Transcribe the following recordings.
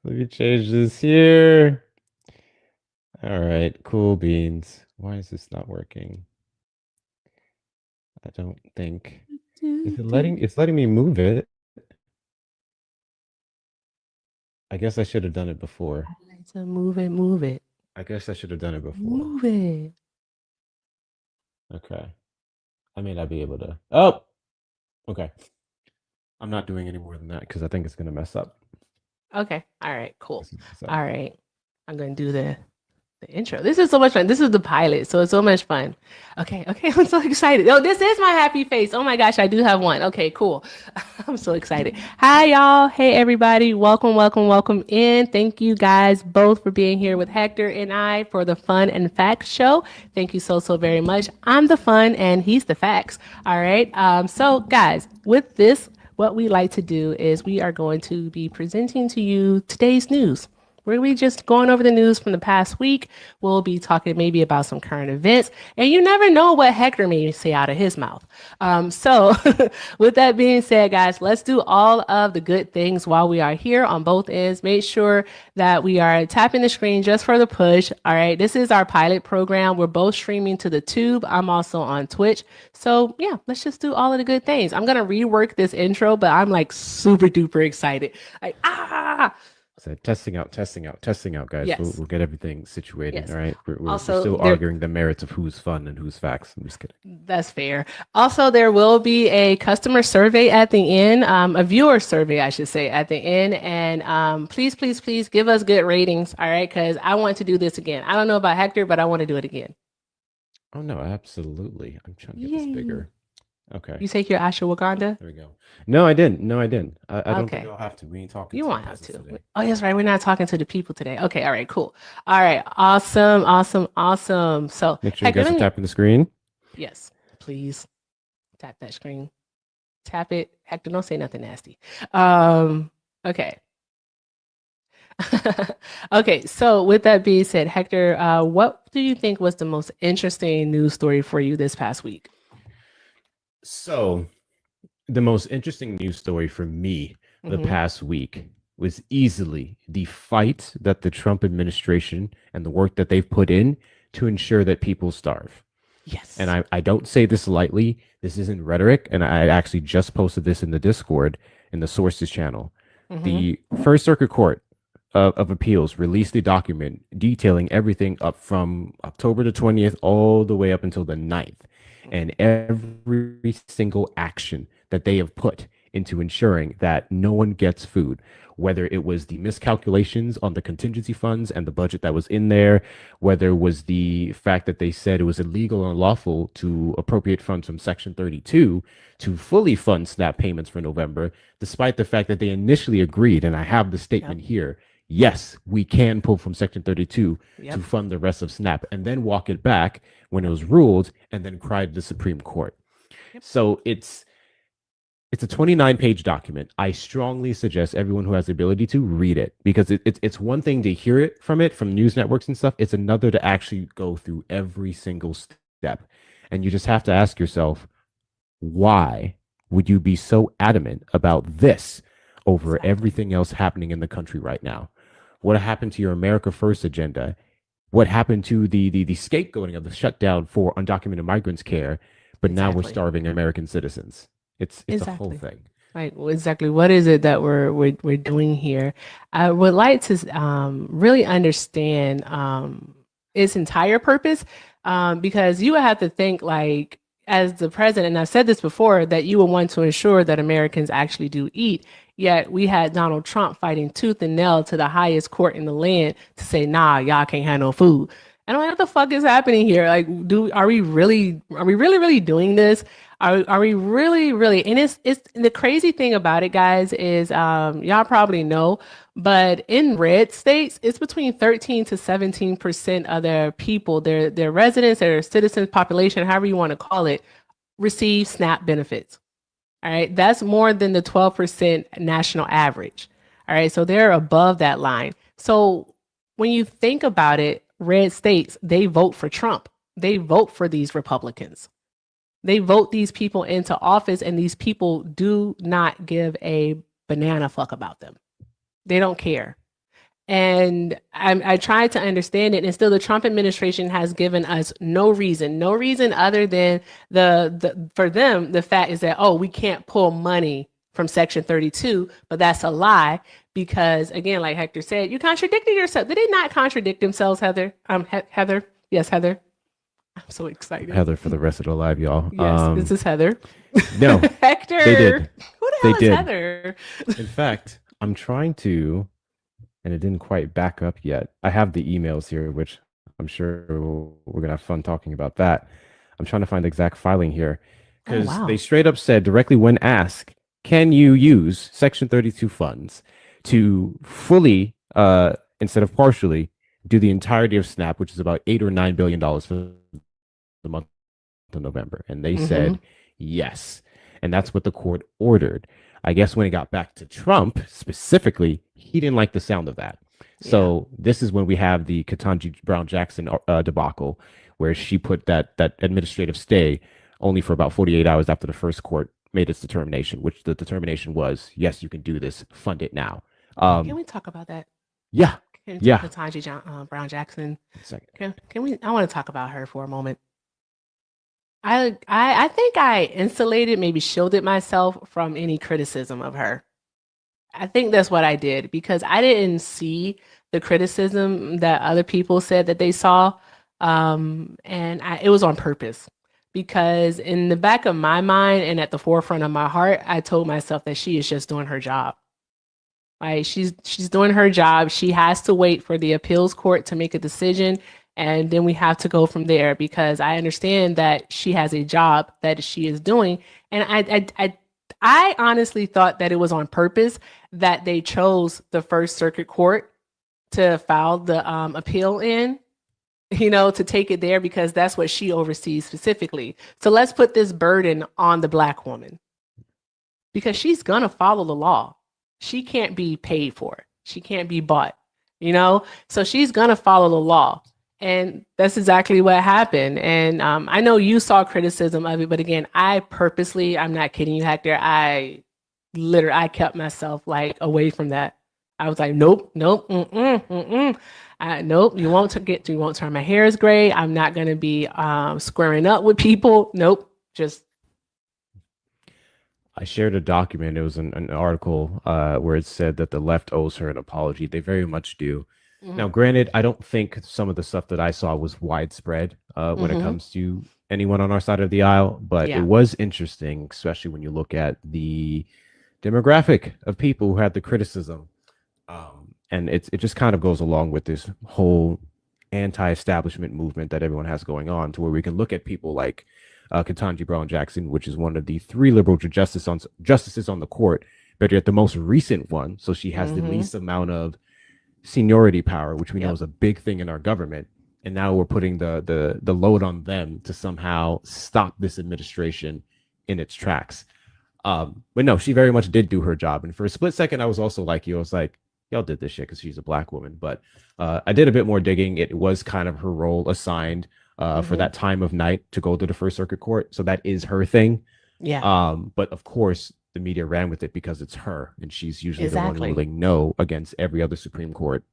Let me change this here. All right, cool beans. Why is this not working? I don't think. It's letting me move it. I guess I should have done it before. So move it, I guess I should have done it before. move it. Okay. I may not be able to. Oh, okay. I'm not doing any more than that because I think it's gonna mess up. Okay. All right. Cool. Mess up. All right. I'm gonna do the intro. This is so much fun. This is the pilot, so it's so much fun. Okay, I'm so excited. Oh, this is my happy face. Oh my gosh, I do have one. Okay, cool. I'm so excited. Hi, y'all. Hey, everybody. Welcome in. Thank you guys both for being here with Hector and I for the Fun and Facts show. Thank you so very much. I'm the fun and he's the facts. All right. So, guys, with this, what we like to do is we are going to be presenting to you today's news. We're we just going over the news from the past week. We'll be talking maybe about some current events, and you never know what Hector may say out of his mouth. So, with that being said, guys, let's do all of the good things while we are here on both ends. Make sure that we are tapping the screen just for the push. All right, this is our pilot program. We're both streaming to the Tube. I'm also on Twitch. So, yeah, let's just do all of the good things. I'm gonna rework this intro, but I'm like super duper excited. Like So testing out, guys. Yes. We'll get everything situated. Yes. All right. We're Also, still there- arguing the merits of who's fun and who's facts. I'm just kidding. That's fair. Also, there will be a customer survey at the end, a viewer survey, I should say, at the end. And please give us good ratings. All right. Because I want to do this again. I don't know about Hector, but I want to do it again. Oh, no, absolutely. I'm trying to get Yay. this bigger. Okay. You take your ashwagandha? There we go. No, I didn't. I don't Okay. think I'll have to. We ain't talking You to won't the have peasants to. today. Oh, that's right. We're not talking to the people today. Okay. All right. Cool. All right. Awesome. So, Make sure you Hector, guys are tapping the screen. yes, please tap that screen. Tap it. Hector, don't say nothing nasty. Okay. Okay, so with that being said, Hector, what do you think was the most interesting news story for you this past week? So, the most interesting news story for me the Mhm. past week was easily the fight that the Trump administration and the work that they've put in to ensure that people starve. Yes. And I don't say this lightly. This isn't rhetoric. And I actually just posted this in the Discord in the Sources channel. Mhm. The First Circuit Court of Appeals released a document detailing everything up from October the 20th all the way up until the 9th. And every single action that they have put into ensuring that no one gets food, whether it was the miscalculations on the contingency funds and the budget that was in there, whether it was the fact that they said it was illegal and unlawful to appropriate funds from Section 32 to fully fund SNAP payments for November, despite the fact that they initially agreed, and I have the statement here, yes, we can pull from Section 32 to fund the rest of SNAP, and then walk it back when it was ruled, and then cry to the Supreme Court. So it's a 29-page document. I strongly suggest everyone who has the ability to read it, because it's one thing to hear it from news networks and stuff. It's another to actually go through every single step. And you just have to ask yourself, why would you be so adamant about this over everything else happening in the country right now? What happened to your America First agenda? What happened to the scapegoating of the shutdown for undocumented migrants care? But now we're starving American citizens. It's a whole thing. Right. Well, exactly. What is it that we're doing here? I would like to really understand its entire purpose, because you would have to think like, as the president, and I've said this before, that you would want to ensure that Americans actually do eat. Yet we had Donald Trump fighting tooth and nail to the highest court in the land to say, nah, y'all can't have no food. And I'm like, what the fuck is happening here? Like, are we really doing this? Are we really? And it's the crazy thing about it, guys, is y'all probably know, but in red states, it's between 13 to 17% of their people, their residents, their citizens, population, however you want to call it, receive SNAP benefits. All right, that's more than the 12% national average. All right, so they're above that line. So when you think about it, red states, they vote for Trump. They vote for these Republicans. They vote these people into office, and these people do not give a banana fuck about them. They don't care. And I tried to understand it, and still the Trump administration has given us no reason other than for them, the fact is that, oh, we can't pull money from Section 32, but that's a lie because, again, like Hector said, you contradicted yourself. Did they not contradict themselves, Heather? Heather? Yes, Heather. I'm so excited. Heather for the rest of the live, y'all. Yes, this is Heather. No, Hector. they did. Who the They hell is did. Heather? In fact, I'm trying to, and it didn't quite back up yet. I have the emails here, which I'm sure we're gonna have fun talking about that. I'm trying to find the exact filing here because wow. they straight up said directly when asked, can you use Section 32 funds to fully, instead of partially, do the entirety of SNAP, which is about $8 or $9 billion for the month of November? And they said yes. And that's what the court ordered. I guess when it got back to Trump specifically, he didn't like the sound of that. So this is when we have the Ketanji Brown Jackson debacle, where she put that administrative stay only for about 48 hours after the first court made its determination, which the determination was, yes, you can do this, fund it now. Can we talk about that? Yeah. Yeah. Ketanji Brown Jackson. Second. Can we? I want to talk about her for a moment. I think I insulated, maybe shielded myself from any criticism of her. I think that's what I did because I didn't see the criticism that other people said that they saw. It was on purpose because in the back of my mind and at the forefront of my heart, I told myself that she is just doing her job. Right? She's doing her job. She has to wait for the appeals court to make a decision. And then we have to go from there because I understand that she has a job that she is doing. And I honestly thought that it was on purpose that they chose the First Circuit Court to file the appeal in, to take it there because that's what she oversees specifically. So let's put this burden on the Black woman because she's going to follow the law. She can't be paid for it. She can't be bought, so she's going to follow the law. And that's exactly what happened. And I know you saw criticism of it, but again, I'm not kidding you, Hector. I kept myself away from that. I was like, nope, nope, nope. You won't turn my hair is gray. I'm not going to be squaring up with people. Nope. I shared a document. It was an article where it said that the left owes her an apology. They very much do. Now, granted, I don't think some of the stuff that I saw was widespread when it comes to anyone on our side of the aisle, but it was interesting, especially when you look at the demographic of people who had the criticism. And it just kind of goes along with this whole anti-establishment movement that everyone has going on, to where we can look at people like Ketanji Brown Jackson, which is one of the 3 liberal justices on the court, but yet the most recent one. So she has the least amount of seniority power, which we know is a big thing in our government. And now we're putting the load on them to somehow stop this administration in its tracks. But no, she very much did do her job. And for a split second, I was also like you. I was like, y'all did this shit because she's a Black woman. But I did a bit more digging. It was kind of her role assigned for that time of night to go to the First Circuit Court. So that is her thing. Yeah. But of course, the media ran with it because it's her, and she's usually the one ruling no against every other Supreme Court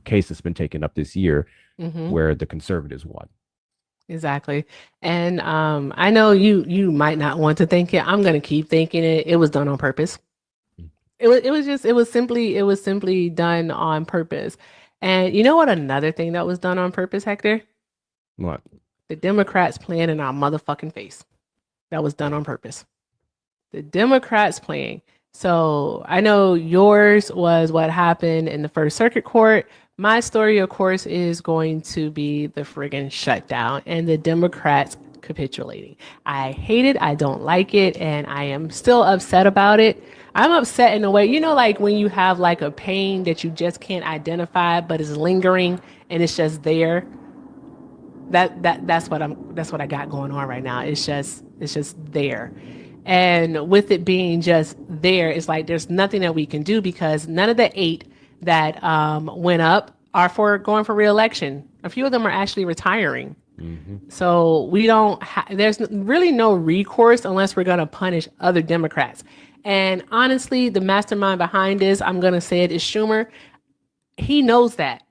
case that's been taken up this year where the conservatives won. Exactly. And I know you might not want to think it. I'm going to keep thinking it. It was done on purpose. It was simply done on purpose. And you know what? Another thing that was done on purpose, Hector? What? The Democrats playing in our motherfucking face. That was done on purpose. The Democrats playing. So I know yours was what happened in the First Circuit Court. My story, of course, is going to be the friggin' shutdown and the Democrats capitulating. I hate it. I don't like it. And I am still upset about it. I'm upset in a way, like when you have a pain that you just can't identify, but is lingering and it's just there. That's what I got going on right now. It's just there. And with it being just there, it's like there's nothing that we can do because none of the 8 that went up are for going for re-election. A few of them are actually retiring. So we don't there's really no recourse unless we're going to punish other Democrats. And honestly, the mastermind behind this, I'm going to say it, is Schumer. he knows that.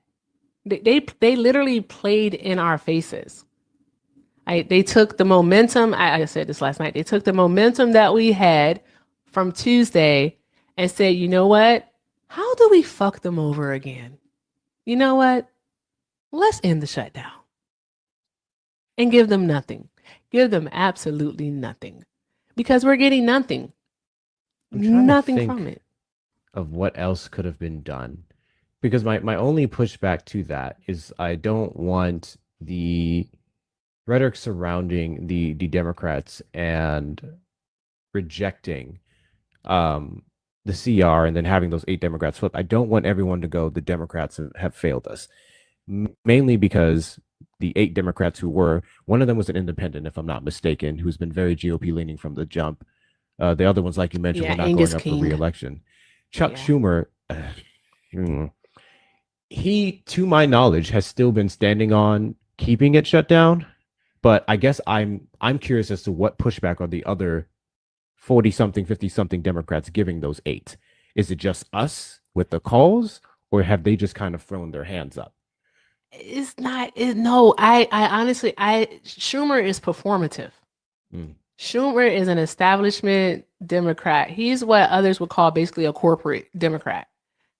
They literally played in our faces. They took the momentum. I said this last night. They took the momentum that we had from Tuesday and said, you know what? How do we fuck them over again? You know what? Let's end the shutdown and give them nothing. Give them absolutely nothing because we're getting nothing. Nothing from it. Of what else could have been done. Because my only pushback to that is I don't want the rhetoric surrounding the Democrats and rejecting the CR and then having those 8 Democrats flip. I don't want everyone to go, the Democrats have failed us. Mainly because the 8 Democrats who were, one of them was an independent, if I'm not mistaken, who's been very GOP leaning from the jump. The other ones, like you mentioned, were not Angus going up King. for re-election. Chuck Schumer, he, to my knowledge, has still been standing on keeping it shut down. But I guess I'm curious as to what pushback are the other 40-something, 50-something Democrats giving those 8. Is it just us with the calls, or have they just kind of thrown their hands up? It's not. No, I honestly, Schumer is performative. Schumer is an establishment Democrat. He's what others would call basically a corporate Democrat.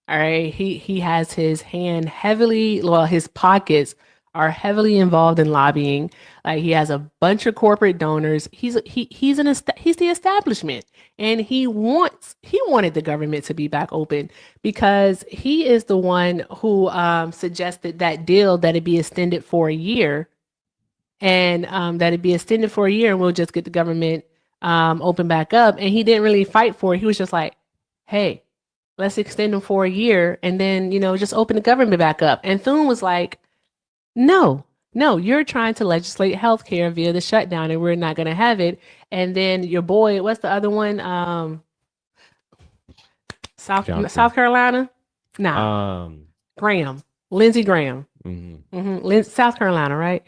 All right. He has his hand heavily, well, his pockets are heavily involved in lobbying. Like he has a bunch of corporate donors. He's the establishment, and he wanted the government to be back open because he is the one who suggested that deal that it be extended for a year, and that it be extended for a year, and we'll just get the government open back up. And he didn't really fight for it. He was just like, "Hey, let's extend them for a year, and then just open the government back up." And Thune was like, No, you're trying to legislate healthcare via the shutdown, and we're not going to have it. And then your boy, what's the other one? South Carolina? Nah. Graham, Lindsey Graham. South Carolina, right?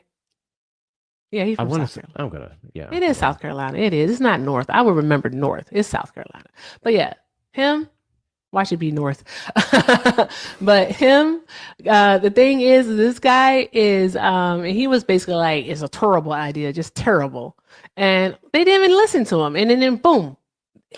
Yeah, he's from South Carolina. It is South Carolina. It is. It's not North. I would remember North. It's South Carolina. But yeah, him. Why should it be North? But him, the thing is, this guy is, and he was basically like, it's a terrible idea, just terrible. And they didn't even listen to him. And then boom,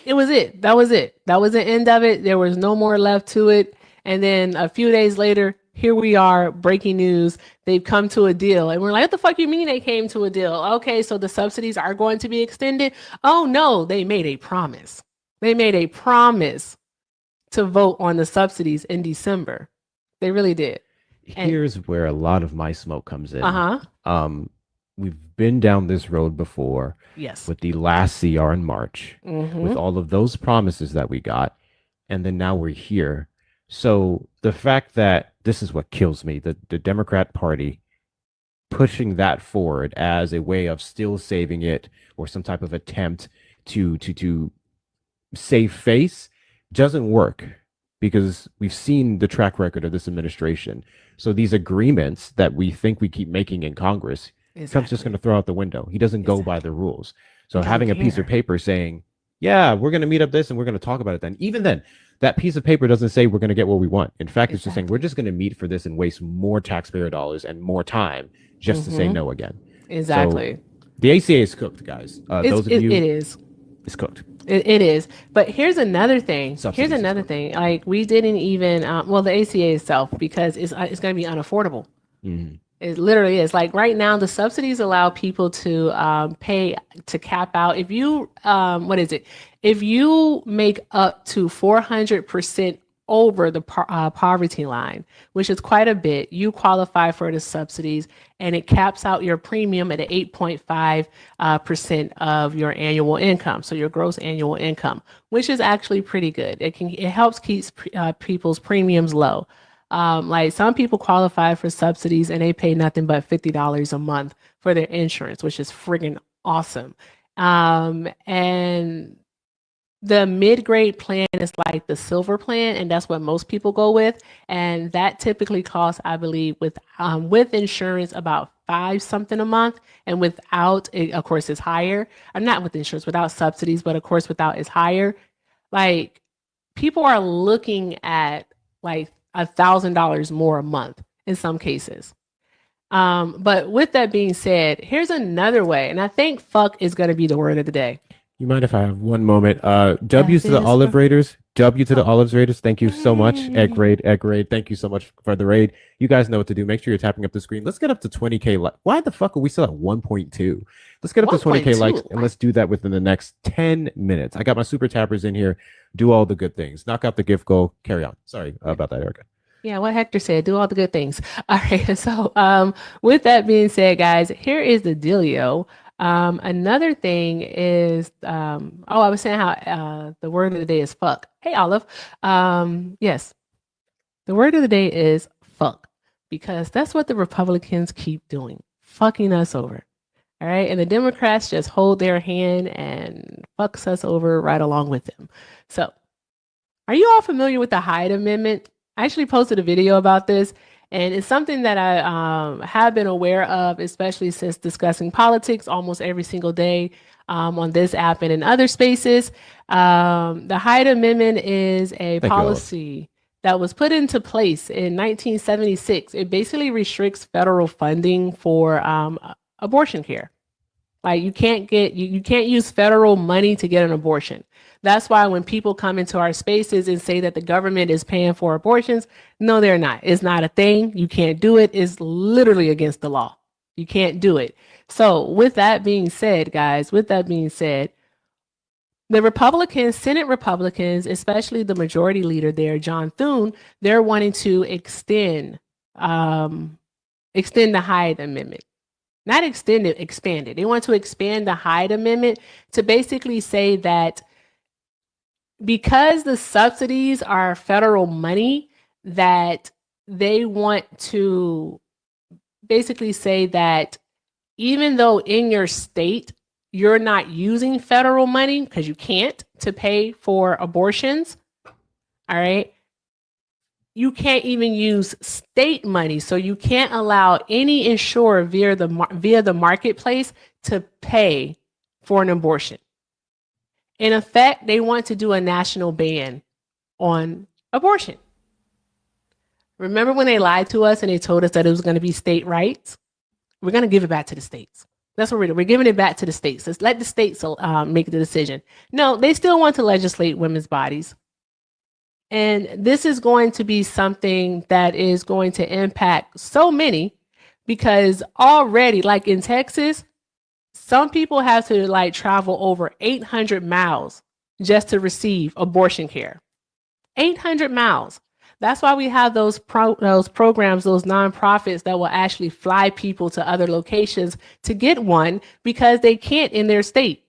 it was it. That was it. That was the end of it. There was no more left to it. And then a few days later, here we are, breaking news. They've come to a deal. And we're like, what the fuck you mean they came to a deal? Okay, so the subsidies are going to be extended? Oh no, they made a promise. They made a promise to vote on the subsidies in December. They really did. Here's where a lot of my smoke comes in. We've been down this road before. Yes. With the last CR in March, with all of those promises that we got, and then now we're here. So the fact that this is what kills me, the Democrat Party pushing that forward as a way of still saving it or some type of attempt to save face doesn't work, because we've seen the track record of this administration. So these agreements that we think we keep making in Congress, Trump's just going to throw out the window. He doesn't go by the rules. So having a piece of paper saying, yeah, we're going to meet up this and we're going to talk about it then. Even then, that piece of paper doesn't say we're going to get what we want. In fact, it's just saying we're just going to meet for this and waste more taxpayer dollars and more time just to say no again. Exactly. So the ACA is cooked, guys. Those of you, it is. It's cooked. It is. But here's another thing. Like we didn't even, the ACA itself, because it's going to be unaffordable. It literally is. Like right now, the subsidies allow people to pay to cap out. If you, If you make up to 400% over the poverty line, which is quite a bit, you qualify for the subsidies, and it caps out your premium at 8.5% of your annual income. So your gross annual income, which is actually pretty good. It helps keep people's premiums low. Like some people qualify for subsidies and they pay nothing but $50 a month for their insurance, which is friggin' awesome. And the mid-grade plan is like the silver plan, and that's what most people go with. And that typically costs, I believe, with insurance about $5 something a month, and without it, of course, is higher. I'm not with insurance, without subsidies, but of course, without is higher. Like people are looking at like $1,000 more a month in some cases. But with that being said, here's another way, and I think fuck is going to be the word of the day. You mind if I have one moment? W to the is Olive for- Raiders. W to the Olive Raiders. Thank you so much. Egg Yay. raid. Thank you so much for the raid. You guys know what to do. Make sure you're tapping up the screen. Let's get up to 20K. Why the fuck are we still at 1.2? Let's get up to 20K likes, and let's do that within the next 10 minutes. I got my super tappers in here. Do all the good things. Knock out the gift goal. Carry on. Sorry about that, Erica. Yeah, what Hector said, do all the good things. All right. So with that being said, guys, here is the dealio. Another thing is, I was saying how the word of the day is fuck. Hey, Olive. Yes, the word of the day is fuck, because that's what the Republicans keep doing, fucking us over. All right. And the Democrats just hold their hand and fucks us over right along with them. So are you all familiar with the Hyde Amendment? I actually posted a video about this, and it's something that I have been aware of, especially since discussing politics almost every single day on this app and in other spaces. The Hyde Amendment is a policy that was put into place in 1976. It basically restricts federal funding for abortion care. Like you can't use federal money to get an abortion. That's why when people come into our spaces and say that the government is paying for abortions, no, they're not. It's not a thing. You can't do it. It's literally against the law. You can't do it. So with that being said, guys, the Republicans, Senate Republicans, especially the majority leader there, John Thune, they're wanting to extend the Hyde Amendment. Not extend it, expand it. They want to expand the Hyde Amendment to basically say that because the subsidies are federal money, that they want to basically say that even though in your state you're not using federal money because you can't to pay for abortions, all right, you can't even use state money. So you can't allow any insurer via the marketplace to pay for an abortion. In effect, they want to do a national ban on abortion. Remember when they lied to us and they told us that it was going to be state rights? We're going to give it back to the states. That's what we're doing. We're giving it back to the states. Let's let the states make the decision. No, they still want to legislate women's bodies. And this is going to be something that is going to impact so many, because already, like in Texas, some people have to like travel over 800 miles just to receive abortion care. 800 miles. That's why we have those programs, those nonprofits that will actually fly people to other locations to get one because they can't in their state.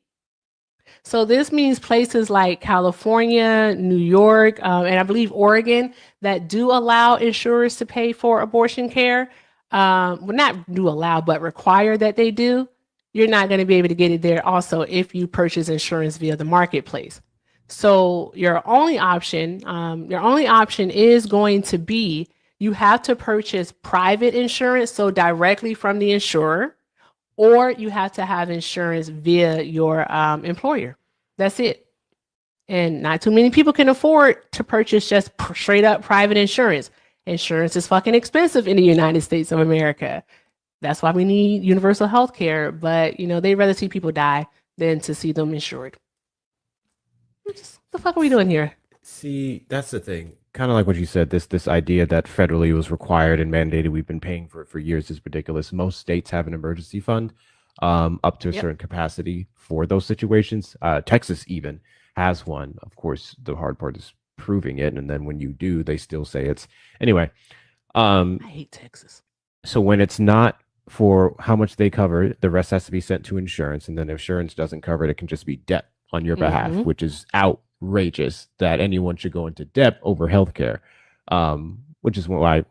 So this means places like California, New York, and I believe Oregon that do allow insurers to pay for abortion care. Well, not do allow, but require that they do. You're not going to be able to get it there also if you purchase insurance via the marketplace. So your only option is going to be you have to purchase private insurance, so directly from the insurer, or you have to have insurance via your employer. That's it. And not too many people can afford to purchase just straight up private insurance. Insurance is fucking expensive in the United States of America. That's why we need universal health care. But, they'd rather see people die than to see them insured. What the fuck are we doing here? See, that's the thing. Kind of like what you said, this idea that federally was required and mandated, we've been paying for years, is ridiculous. Most states have an emergency fund up to a certain capacity for those situations. Texas even has one. Of course, the hard part is proving it. And then when you do, they still say it's anyway. I hate Texas. So when it's not for how much they cover, the rest has to be sent to insurance. And then if insurance doesn't cover it, it can just be debt on your behalf, which is outrageous that anyone should go into debt over healthcare, which is why I'm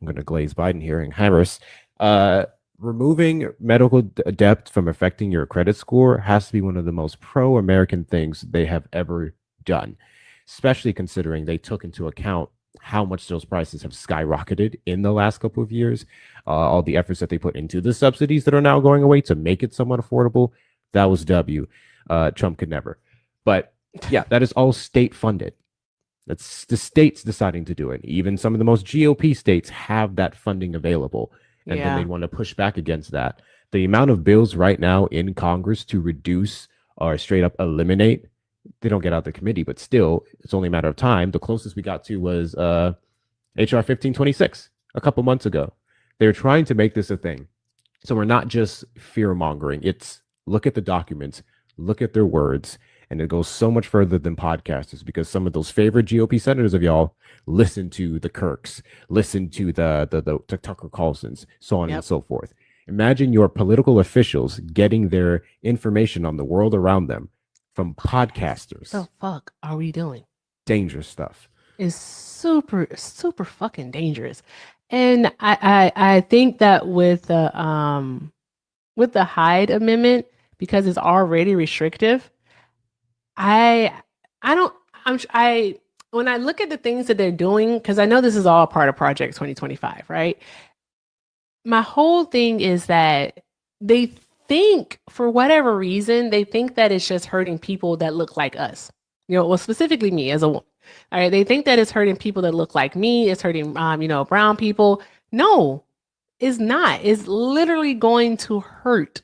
going to glaze Biden here in Harris. Removing medical debt from affecting your credit score has to be one of the most pro-American things they have ever done, especially considering they took into account how much those prices have skyrocketed in the last couple of years. All the efforts that they put into the subsidies that are now going away to make it somewhat affordable. That was W. Trump could never. But yeah, that is all state funded. That's the states deciding to do it. Even some of the most GOP states have that funding available. And then Yeah. they want to push back against that. The amount of bills right now in Congress to reduce or straight up eliminate, they don't get out the committee, but still, it's only a matter of time. The closest we got to was HR 1526 a couple months ago. They're trying to make this a thing. So we're not just fear mongering. It's look at the documents, look at their words, and it goes so much further than podcasters because some of those favorite GOP senators of y'all listen to the Kirks, listen to the Tucker Carlsons, so on and so forth. Imagine your political officials getting their information on the world around them from podcasters. What the fuck are we doing? Dangerous stuff. It's super, super fucking dangerous. And I think that with the Hyde Amendment, because it's already restrictive, when I look at the things that they're doing, because I know this is all part of Project 2025, right? My whole thing is that they think, for whatever reason, they think that it's just hurting people that look like us. Well, specifically me as a woman. All right, they think that it's hurting people that look like me. It's hurting, brown people. No, it's not. It's literally going to hurt.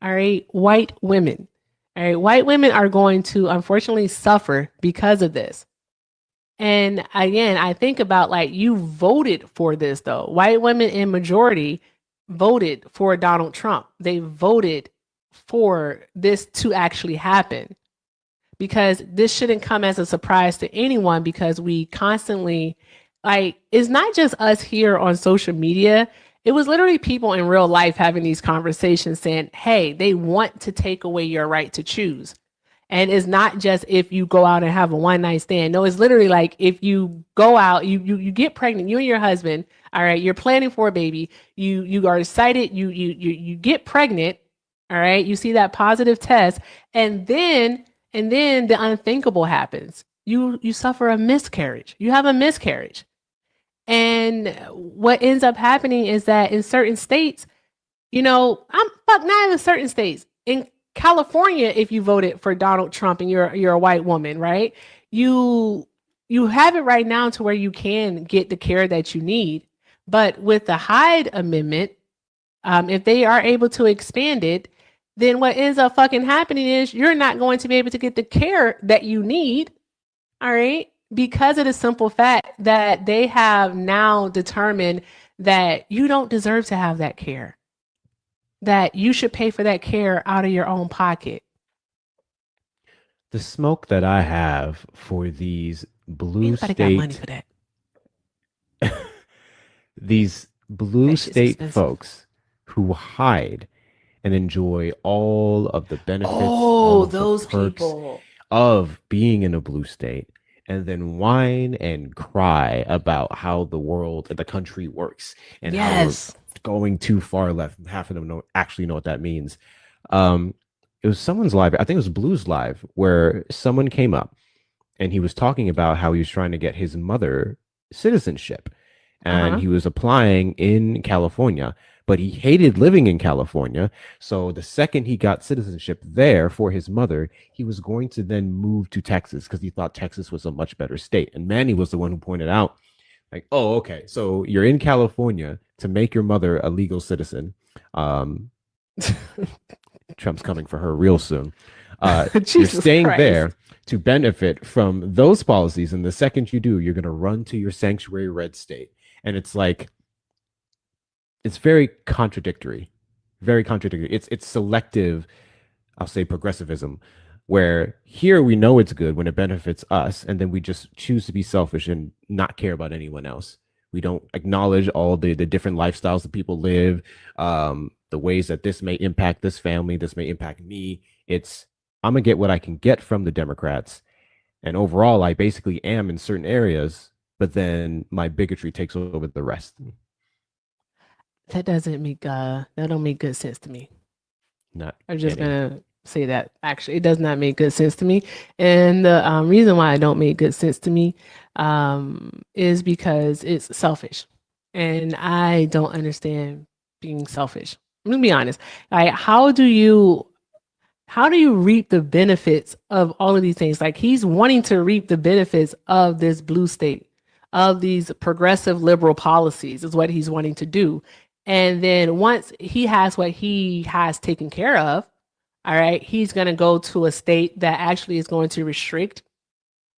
All right, white women. All right, white women are going to unfortunately suffer because of this. And again, I think about like you voted for this though. White women in majority voted for Donald Trump. They voted for this to actually happen because this shouldn't come as a surprise to anyone because we constantly, like, it's not just us here on social media. It was literally people in real life having these conversations saying, hey, they want to take away your right to choose. And it's not just if you go out and have a one night stand. No, it's literally like if you go out, you get pregnant, you and your husband, all right, you're planning for a baby, you are excited, you get pregnant, all right, you see that positive test, and then the unthinkable happens. You suffer a miscarriage. You have a miscarriage. And what ends up happening is that in certain states, not even certain states. In California, if you voted for Donald Trump and you're a white woman, right? You have it right now to where you can get the care that you need. But with the Hyde Amendment, if they are able to expand it, then what ends up fucking happening is you're not going to be able to get the care that you need. All right. Because of the simple fact that they have now determined that you don't deserve to have that care, that you should pay for that care out of your own pocket. The smoke that I have for these blue Anybody got money state, for that? these blue That shit's state expensive. folks who hide and enjoy all of the benefits, Oh, of the those perks people. of being in a blue state, and then whine and cry about how the world and the country works and how we're Yes. going too far left. Half of them actually know what that means. It was someone's live, I think it was Blues Live, where someone came up and he was talking about how he was trying to get his mother citizenship and Uh-huh. he was applying in California, but he hated living in California. So the second he got citizenship there for his mother, he was going to then move to Texas because he thought Texas was a much better state. And Manny was the one who pointed out, like, oh, okay, so you're in California to make your mother a legal citizen. Trump's coming for her real soon. You're Jesus staying Christ. there to benefit from those policies. And the second you do, you're going to run to your sanctuary red state. And it's like, it's very contradictory. Very contradictory. It's selective, I'll say progressivism, where here we know it's good when it benefits us, and then we just choose to be selfish and not care about anyone else. We don't acknowledge all the different lifestyles that people live, the ways that this may impact this family, this may impact me. It's I'm gonna get what I can get from the Democrats, and overall, I basically am in certain areas, but then my bigotry takes over the rest. That don't make good sense to me. Not I'm just kidding. gonna say that actually it does not make good sense to me. And the reason why it don't make good sense to me is because it's selfish. And I don't understand being selfish. I'm gonna be honest. Like, how do you how do you reap the benefits of all of these things? Like he's wanting to reap the benefits of this blue state, of these progressive liberal policies, is what he's wanting to do. And then once he has what he has taken care of, all right, he's going to go to a state that actually is going to restrict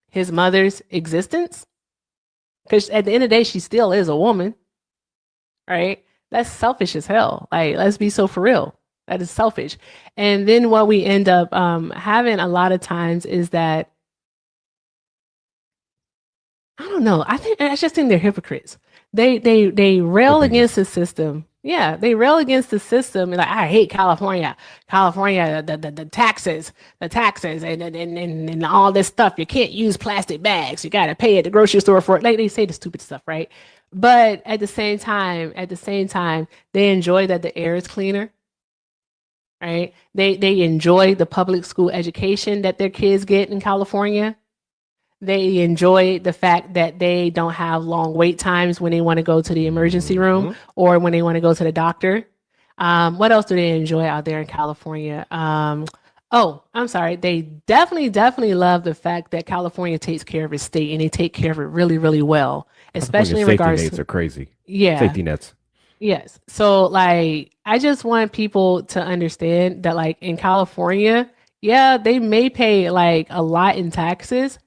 his mother's existence. Because at the end of the day, she still is a woman, right? That's selfish as hell. Like, let's be so for real. That is selfish. And then what we end up having a lot of times is that, I don't know. I just think they're hypocrites. They rail Opinions. against the system. Yeah, they rail against the system. Like, I hate California. California, the taxes, and all this stuff. You can't use plastic bags. You got to pay at the grocery store for it. Like they say the stupid stuff, right? But at the same time, they enjoy that the air is cleaner. Right? They enjoy the public school education that their kids get in California. They enjoy the fact that they don't have long wait times when they want to go to the emergency room or when they want to go to the doctor. What else do they enjoy out there in California? Oh, I'm sorry. They definitely love the fact that California takes care of its state and they take care of it really, really well, especially in regards safety nets are crazy. yeah. Safety nets. Yes. So like I just want people to understand that like in California, yeah, they may pay like a lot in taxes.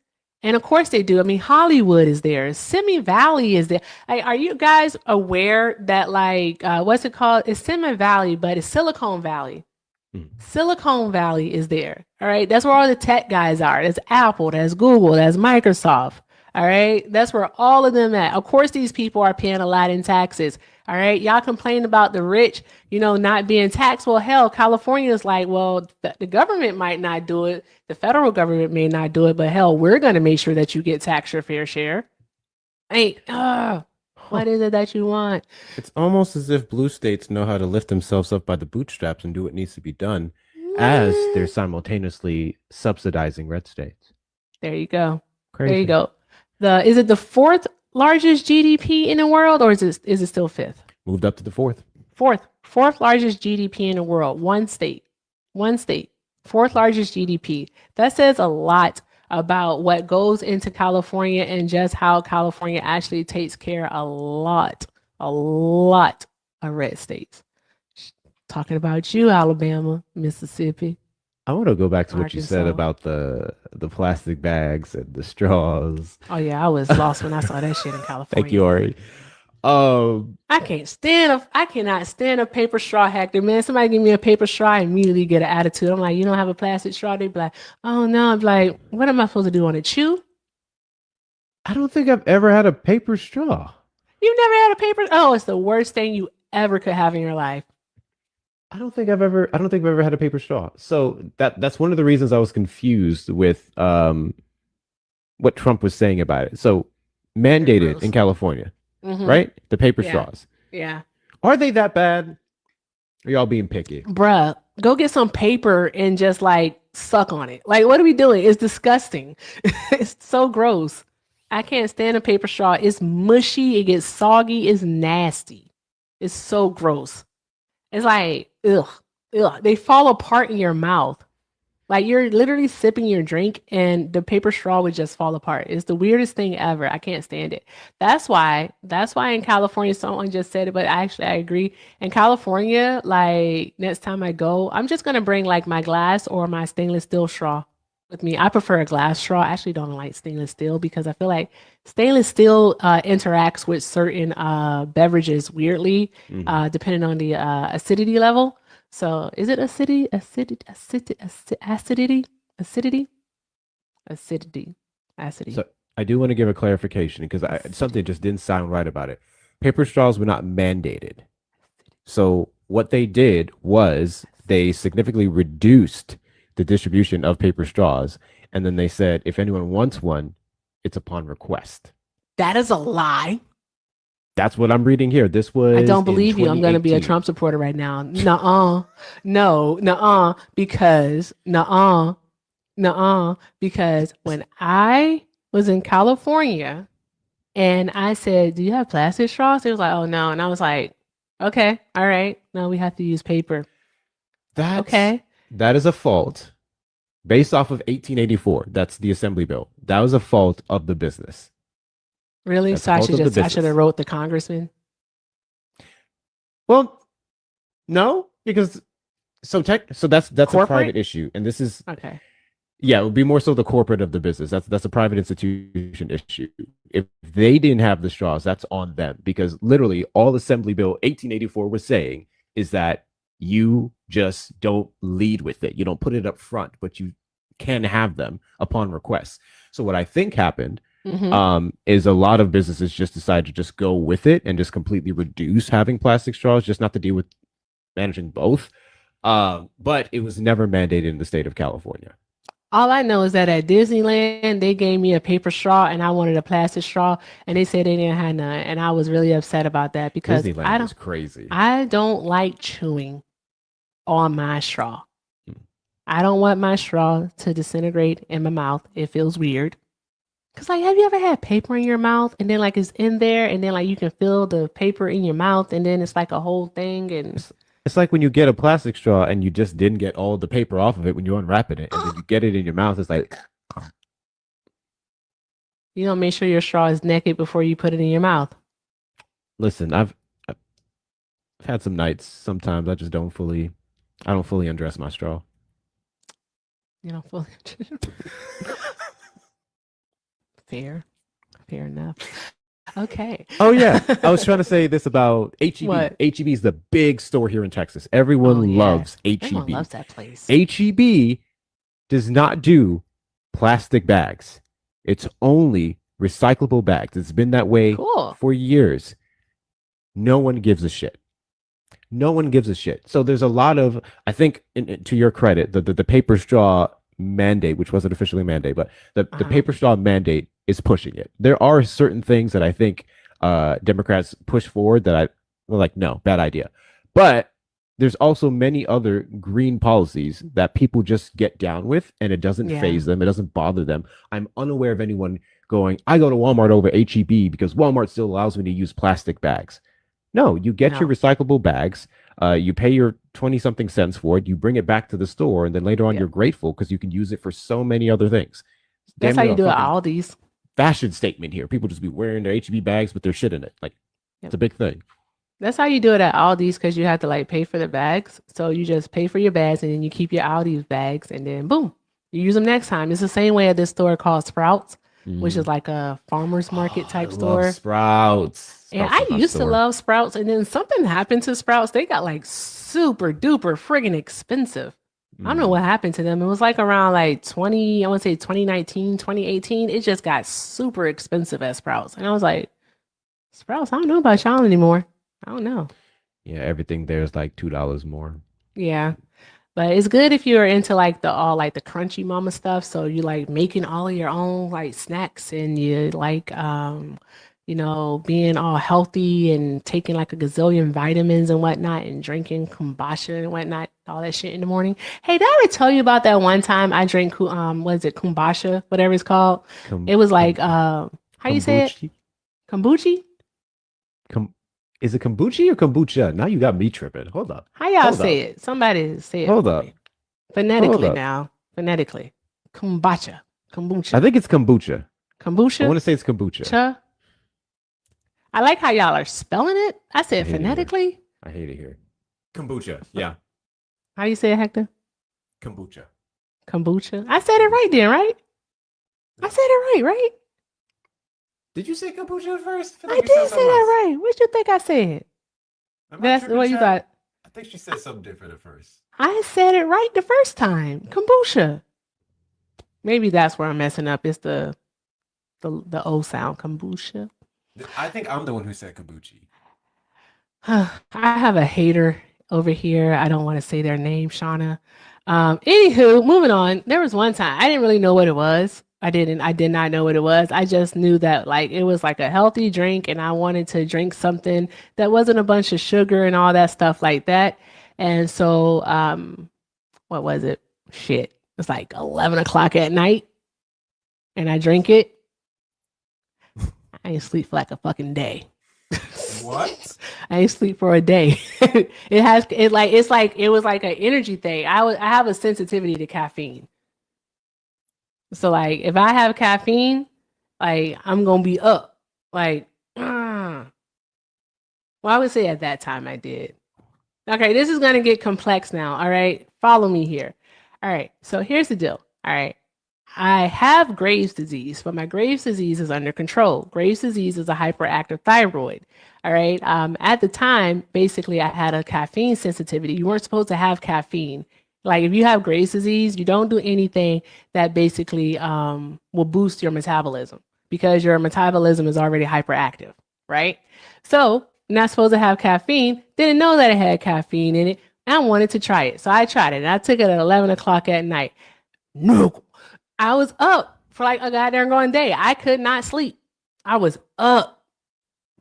And of course they do. I mean, Hollywood is there. Simi Valley is there. Like, are you guys aware that like what's it called? It's Simi Valley, but it's Silicon Valley. Silicon Valley is there. All right. That's where all the tech guys are. That's Apple, that's Google, that's Microsoft. All right. That's where all of them at. Of course, these people are paying a lot in taxes. All right. Y'all complain about the rich, not being taxed. Well, hell, California is like, well, the government might not do it. The federal government may not do it, but hell, we're going to make sure that you get taxed your fair share. What is it that you want? It's almost as if blue states know how to lift themselves up by the bootstraps and do what needs to be done as they're simultaneously subsidizing red states. There you go. Crazy. There you go. Is it the fourth largest GDP in the world, or is it still fifth? Moved up to the fourth. Fourth largest GDP in the world. One state. Fourth largest GDP. That says a lot about what goes into California and just how California actually takes care a lot of red states. Talking about you, Alabama, Mississippi. I want to go back to what you said Arkansas. about the plastic bags and the straws. Oh yeah, I was lost when I saw that shit in California. Thank you, Ari. I cannot stand a paper straw hacker, man. Somebody give me a paper straw, I immediately get an attitude. I'm like, you don't have a plastic straw? They be like, oh no. I'm like, what am I supposed to do on it? Chew? I don't think I've ever had a paper straw. You've never had a paper? Oh, it's the worst thing you ever could have in your life. I don't think I've ever had a paper straw. So that's one of the reasons I was confused with what Trump was saying about it. So mandated gross. in California, Mhm. right? The paper Yeah. straws. Yeah. Are they that bad? Are y'all being picky? Bruh, go get some paper and just like suck on it. Like, what are we doing? It's disgusting. It's so gross. I can't stand a paper straw. It's mushy. It gets soggy. It's nasty. It's so gross. It's like, ugh. They fall apart in your mouth. Like you're literally sipping your drink and the paper straw would just fall apart. It's the weirdest thing ever. I can't stand it. That's why in California, someone just said it, but actually I agree. In California, like next time I go, I'm just gonna bring like my glass or my stainless steel straw with me. I prefer a glass straw. I actually don't like stainless steel because I feel like stainless steel interacts with certain beverages weirdly, depending on the acidity level. So is it acidity? So I do want to give a clarification because something just didn't sound right about it. Paper straws were not mandated. So what they did was they significantly reduced the distribution of paper straws. And then they said, if anyone wants one, it's upon request. That is a lie. That's what I'm reading here. This was. I don't believe you. I'm going to be a 2018. Trump supporter right now. Nuh-uh. Because when I was in California and I said, do you have plastic straws? They was like, oh no. And I was like, okay, all right. No, we have to use paper. That's Okay. That is a fault based off of 1884. That's the Assembly Bill. That was a fault of the business. Really? That's So a I fault should of the just I should have business. wrote the congressman. Well, no, because so that's a Corporate? private issue, and this is Okay. yeah, it would be more so the corporate of the business. That's a private institution issue. If they didn't have the straws, that's on them because literally all Assembly Bill 1884 was saying is that you just don't lead with it. You don't put it up front, but you can have them upon request. So what I think happened is a lot of businesses just decided to just go with it and just completely reduce having plastic straws, just not to deal with managing both. But it was never mandated in the state of California. All I know is that at Disneyland, they gave me a paper straw and I wanted a plastic straw, and they said they didn't have none. And I was really upset about that because Disneyland is crazy. I don't like chewing on my straw. I don't want my straw to disintegrate in my mouth. It feels weird. Cause like, have you ever had paper in your mouth and then like it's in there and then like you can feel the paper in your mouth and then it's like a whole thing and It's like when you get a plastic straw and you just didn't get all the paper off of it when you're unwrapping it, and then you get it in your mouth. It's like you don't make sure your straw is naked before you put it in your mouth. listen, I've had some nights. Sometimes I just don't fully undress my straw. You know, fully fair enough. Okay. Oh yeah, I was trying to say this about HEB. What? HEB is the big store here in Texas. Everyone Oh, yeah. loves Everyone HEB. loves that place. HEB does not do plastic bags. It's only recyclable bags. It's been that way Cool. for years. No one gives a shit. No one gives a shit. So there's a lot of, I think, to your credit, the paper straw mandate, which wasn't officially a mandate, but the paper straw mandate is pushing it. There are certain things that I think Democrats push forward that I were like, no, bad idea. But there's also many other green policies that people just get down with and it doesn't phase them. It doesn't bother them. I'm unaware of anyone going, I go to Walmart over HEB because Walmart still allows me to use plastic bags. No, you get your recyclable bags. You pay your 20 something cents for it. You bring it back to the store. And then later on, you're grateful because you can use it for so many other things. That's how you do it at Aldi's. Fashion statement here. People just be wearing their HEB bags with their shit in it. Like, it's a big thing. That's how you do it at Aldi's because you have to like pay for the bags. So you just pay for your bags and then you keep your Aldi's bags and then boom, you use them next time. It's the same way at this store called Sprouts, which is like a farmer's market type store. Sprouts. And I used to love Sprouts, and then something happened to Sprouts. They got like super duper friggin' expensive. I don't know what happened to them. It was like around like 2019, 2018. It just got super expensive at Sprouts. And I was like, Sprouts, I don't know about y'all anymore. I don't know. Yeah, everything there is like $2 more. Yeah. But it's good if you're into like the crunchy mama stuff. So you like making all of your own like snacks and you like being all healthy and taking like a gazillion vitamins and whatnot and drinking kombucha and whatnot, all that shit in the morning. Hey, did I ever tell you about that one time I drank what is it, kombucha, whatever it's called? It was like how you say it? Kombucha? Is it kombucha or kombucha? Now you got me tripping. Hold up. How y'all say it? Somebody say it. Hold up. Phonetically now. Phonetically. Kombucha. I think it's kombucha. Kombucha? I want to say it's kombucha. I like how y'all are spelling it. I said phonetically. I hate it here. Kombucha. Yeah. How you say it, Hector? Kombucha. Kombucha. I said it right then, right? I said it right? Did you say kombucha first? I did say that right. What you think I said? That's what you thought. I think she said something different at first. I said it right the first time. Kombucha. Maybe that's where I'm messing up. It's the O sound. Kombucha. I think I'm the one who said kombucha. I have a hater over here. I don't want to say their name, Shauna. Anywho, moving on. There was one time I didn't really know what it was. I did not know what it was. I just knew that like it was like a healthy drink and I wanted to drink something that wasn't a bunch of sugar and all that stuff like that. And so what was it? Shit. It's like 11 o'clock at night and I drink it. I ain't sleep for like a fucking day. What? I ain't sleep for a day. It was like an energy thing. I have a sensitivity to caffeine. So like if I have caffeine, like I'm gonna be up. Like, well, I would say at that time I did. Okay, this is gonna get complex now. All right, follow me here. All right, so here's the deal. All right, I have Graves' disease, but my Graves' disease is under control. Graves' disease is a hyperactive thyroid. All right. At the time, basically, I had a caffeine sensitivity. You weren't supposed to have caffeine. Like if you have Graves' disease, you don't do anything that basically will boost your metabolism because your metabolism is already hyperactive, right? So you're not supposed to have caffeine. Didn't know that it had caffeine in it. I wanted to try it. So I tried it and I took it at 11 o'clock at night. No, I was up for like a goddamn going day. I could not sleep. I was up,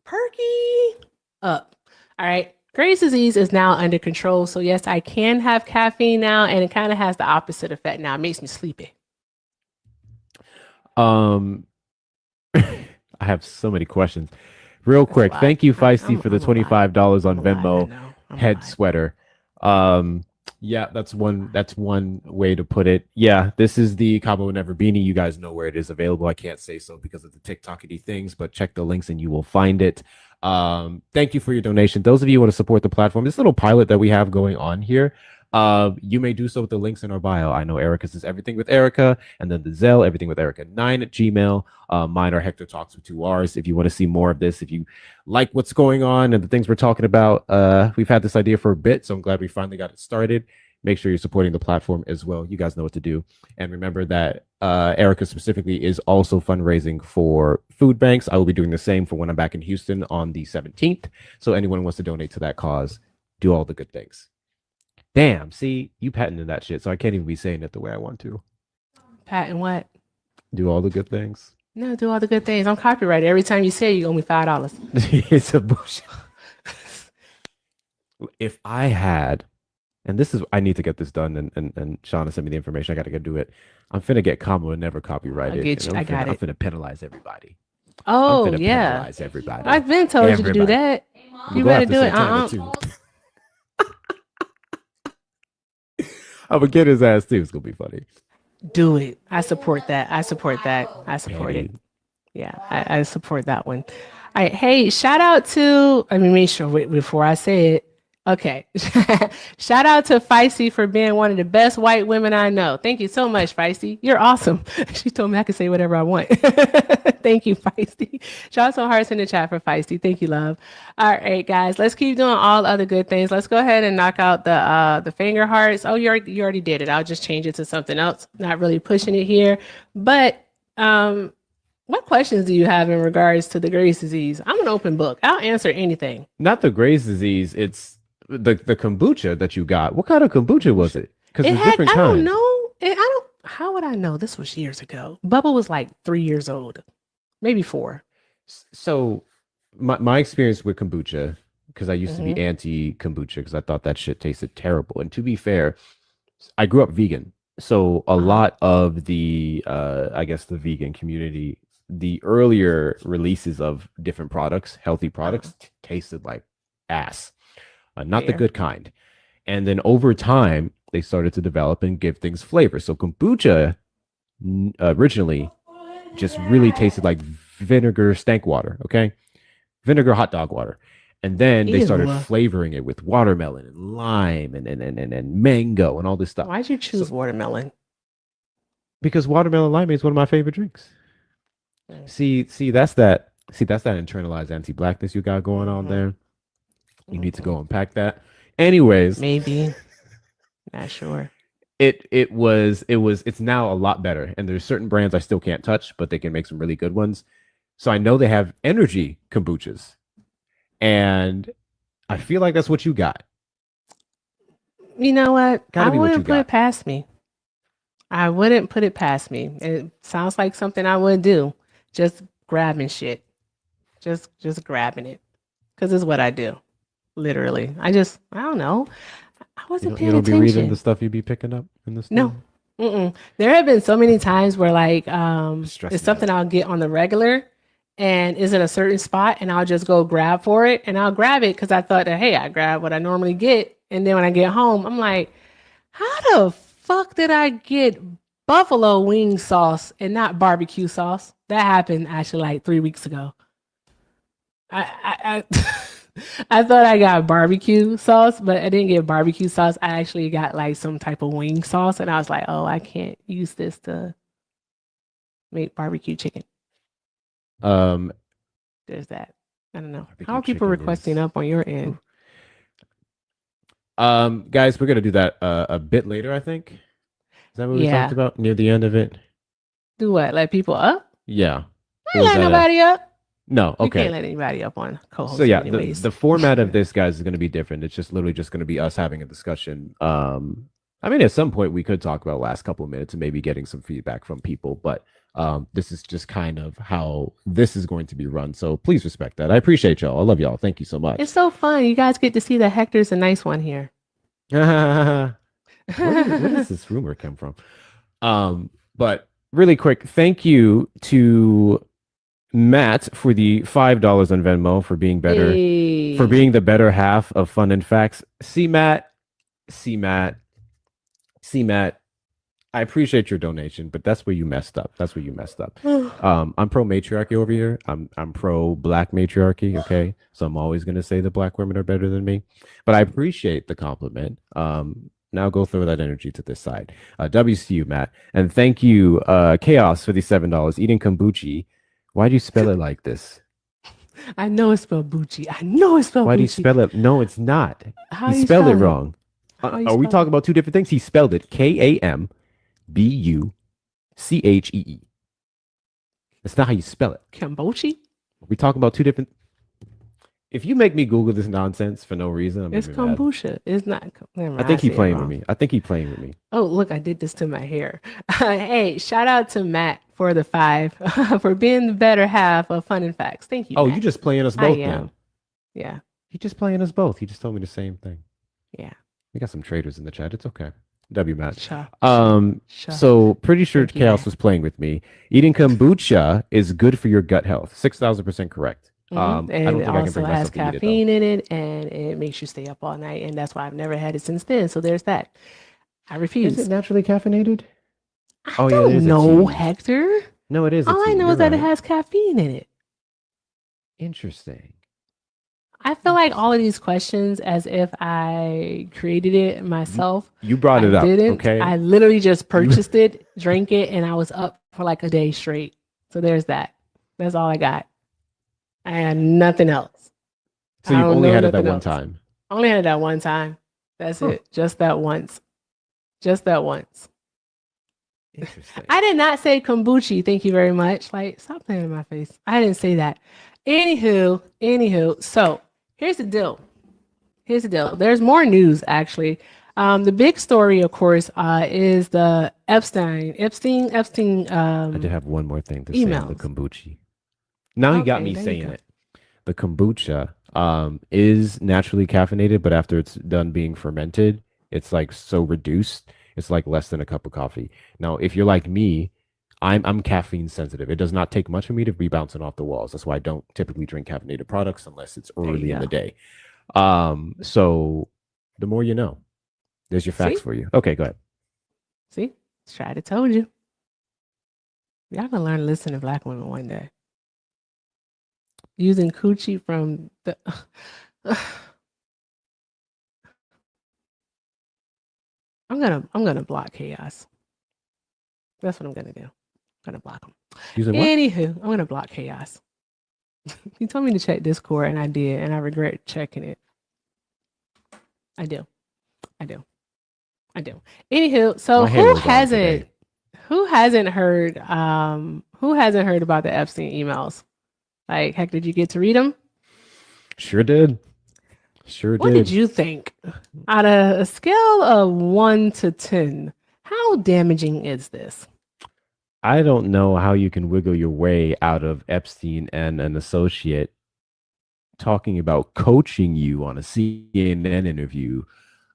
perky, up. All right. Graves' disease is now under control. So yes, I can have caffeine now, and it kind of has the opposite effect now. It makes me sleepy. Um, I have so many questions. Real quick, thank you, Feisty, for the $25 on Venmo head sweater. Yeah, that's one way to put it. Yeah, this is the Cabo Never Beanie. You guys know where it is available. I can't say so because of the TikTokity things, but check the links and you will find it. Thank you for your donation. Those of you who want to support the platform, this little pilot that we have going on here, you may do so with the links in our bio. I know Erica's is Everything with Erica, and then the Zelle, Everything with Erica 9 at Gmail. Mine are Hector Talks with 2 R's. If you want to see more of this, if you like what's going on and the things we're talking about, we've had this idea for a bit, so I'm glad we finally got it started. Make sure you're supporting the platform as well. You guys know what to do. And remember that Erica specifically is also fundraising for food banks. I will be doing the same for when I'm back in Houston on the 17th. So anyone who wants to donate to that cause, do all the good things. Damn, see, you patented that shit, so I can't even be saying it the way I want to. Patent what? Do all the good things. No, do all the good things. I'm copyrighted. Every time you say it, you owe me $5. It's a bullshit. If I had, and this is, I need to get this done, and Shauna sent me the information. I got to go do it. I'm finna get Kamo and never copyrighted. I got it. I'm finna penalize everybody. Oh, yeah. Penalize everybody. I've been told you to do that. You better do it. I'm gonna get his ass too. It's gonna be funny. Do it. I support that. I support it. Yeah, I support that one. All right. Hey, shout out to, let me make sure before I say it. Okay. Shout out to Feisty for being one of the best white women I know. Thank you so much, Feisty. You're awesome. She told me I could say whatever I want. Thank you, Feisty. Shout out some hearts in the chat for Feisty. Thank you, love. All right, guys, let's keep doing all other good things. Let's go ahead and knock out the finger hearts. Oh, you already did it. I'll just change it to something else. Not really pushing it here. But what questions do you have in regards to the Graves' disease? I'm an open book. I'll answer anything. Not the Graves' disease. It's the kombucha that you got. What kind of kombucha was it? Because it's different kinds. I don't know. How would I know? This was years ago. Bubba was like 3 years old, maybe 4. So my experience with kombucha, because I used to be anti kombucha because I thought that shit tasted terrible. And to be fair, I grew up vegan, so a lot of the I guess the vegan community, the earlier releases of different products, healthy products, tasted like ass. Not the good kind. And then over time, they started to develop and give things flavor. So kombucha originally just really tasted like vinegar stank water, okay? Vinegar hot dog water. And then they started flavoring it with watermelon and lime and mango and all this stuff. Why'd you choose watermelon? Because watermelon limeade is one of my favorite drinks. See, that's that internalized anti-blackness you got going on there. You need to go unpack that. Anyways, maybe. Not sure. It's now a lot better. And there's certain brands I still can't touch, but they can make some really good ones. So I know they have energy kombuchas. And I feel like that's what you got. You know what? I wouldn't put it past me. I wouldn't put it past me. It sounds like something I would do. Just grabbing shit. Just grabbing it. Because it's what I do. Literally. I don't know. I wasn't paying attention. You don't be reading the stuff you be picking up in the store? No. Mm-mm. There have been so many times where like it's something I'll get on the regular and is in a certain spot, and I'll just go grab for it, and I'll grab it because I thought that, hey, I grab what I normally get, and then when I get home, I'm like, how the fuck did I get buffalo wing sauce and not barbecue sauce? That happened actually like 3 weeks ago. I I thought I got barbecue sauce, but I didn't get barbecue sauce. I actually got like some type of wing sauce, and I was like, oh, I can't use this to make barbecue chicken. Um, There's that. I don't know. Barbecue How are people chicken requesting is- up on your end? guys, we're gonna do that a bit later, I think. Is that what we Yeah. talked about near the end of it? Do what? Let people up? Yeah. I Or ain't was let that a- nobody up. No, You okay. can't let anybody up on co-host. So yeah, anyways. the format of this, guys, is going to be different. It's just literally just going to be us having a discussion. I mean, at some point we could talk about last couple of minutes and maybe getting some feedback from people, but this is just kind of how this is going to be run. So please respect that. I appreciate y'all. I love y'all. Thank you so much. It's so fun. You guys get to see that Hector's a nice one here. Where does this rumor come from? But really quick, thank you to Matt for the $5 on Venmo for being better, Hey. for being the better half of Fun and Facts. See Matt, I appreciate your donation, but that's where you messed up. That's where you messed up. I'm pro matriarchy over here. I'm pro black matriarchy. Okay, so I'm always gonna say the black women are better than me, but I appreciate the compliment. Now go throw that energy to this side. WCU Matt, and thank you Chaos for the $7. Eating kombucha. Why do you spell it like this? I know it's spelled Bucci. I know it's spelled Why do you Bucci. spell it? No, it's not. How He you spelled it spell wrong. How you Are we spell talking about two different things? He spelled it KAMBUCHEE. That's not how you spell it. Kambochi? We talking about two different. If you make me Google this nonsense for no reason, I'm It's gonna be mad. kombucha. It's not. Never mind, I think said he's it playing with wrong. me. I think he's playing with me. Oh, look, I did this to my hair. Hey, shout out to Matt for the 5 for being the better half of Fun and Facts. Thank you. Oh, Matt. you just playing us I both am. then. Yeah. He just playing us both. He just told me the same thing. Yeah. We got some traders in the chat. It's okay. W Matt. Sure. Sure. So pretty sure Thank you, Chaos Matt. was playing with me. Eating kombucha is good for your gut health. 6,000% correct. Mhm. I don't And think it I can also bring has myself to eat it, though. caffeine in it, and it makes you stay up all night. And that's why I've never had it since then. So there's that. I refuse. Is it naturally caffeinated? I Oh, yeah, it don't is a know, tea. Hector. No, it is. All I know is that it has caffeine in it. Interesting. I feel like all of these questions as if I created it myself. You brought I it up. didn't. Okay. I literally just purchased it, drank it, and I was up for like a day straight. So there's that. That's all I got. I had nothing else. So I you've don't only know had it that nothing one else. time. Only had it that one time. That's Huh. it. Just that once. Just that once. Interesting. I did not say kombucha. Thank you very much. Like, stop playing in my face. I didn't say that. Anywho. So here's the deal. There's more news actually. The big story, of course, is the Epstein. I did have one more thing to say on the emails. kombucha. Now you got Okay, me there you saying go. it. The kombucha is naturally caffeinated, but after it's done being fermented, it's like so reduced. It's like less than a cup of coffee. Now, if you're like me, I'm caffeine sensitive. It does not take much for me to be bouncing off the walls. That's why I don't typically drink caffeinated products unless it's There you early in the go. day. So the more you know. There's your facts See? for you. Okay, go ahead. See? Tried to told you. Y'all gonna learn to listen to black women one day. Using coochie from the I'm gonna block chaos. That's what I'm gonna do. I'm gonna block him. Using what? Anywho, I'm gonna block chaos. He told me to check Discord, and I did, and I regret checking it. I do. Anywho, so My hair was on today. who hasn't heard about the Epstein emails? Like, heck, did you get to read them? Sure did. What did you think? Out of a scale of 1 to 10, how damaging is this? I don't know how you can wiggle your way out of Epstein and an associate talking about coaching you on a CNN interview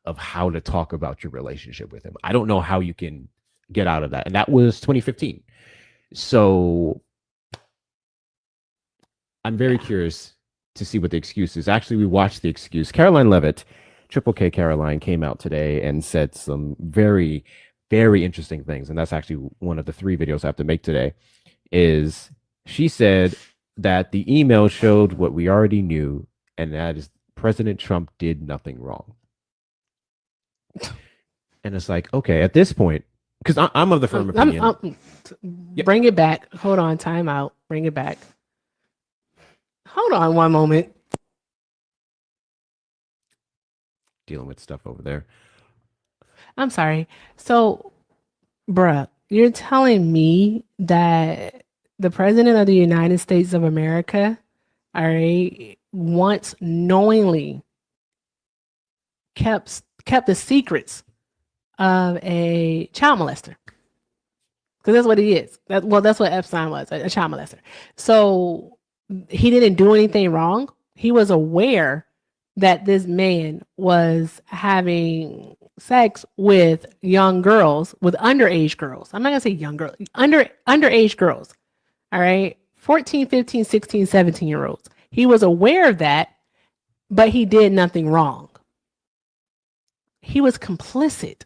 of how to talk about your relationship with him. I don't know how you can get out of that. And that was 2015. So I'm very curious to see what the excuse is. Actually, we watched the excuse. Caroline Levitt, Triple K Caroline, came out today and said some very, very interesting things. And that's actually one of the 3 videos I have to make today. Is she said that the email showed what we already knew, and that is President Trump did nothing wrong. And it's like, okay, at this point, because I'm of the firm opinion. Bring it back. Hold on, time out. Bring it back. Hold on one moment. Dealing with stuff over there. I'm sorry. So, bruh, you're telling me that the president of the United States of America, all right, once knowingly kept the secrets of a child molester. Because that's what he is. That's what Epstein was, a child molester. So he didn't do anything wrong. He was aware that this man was having sex with young girls, with underage girls. I'm not going to say young girls, underage girls. All right. 14, 15, 16, 17-year-olds. He was aware of that, but he did nothing wrong. He was complicit.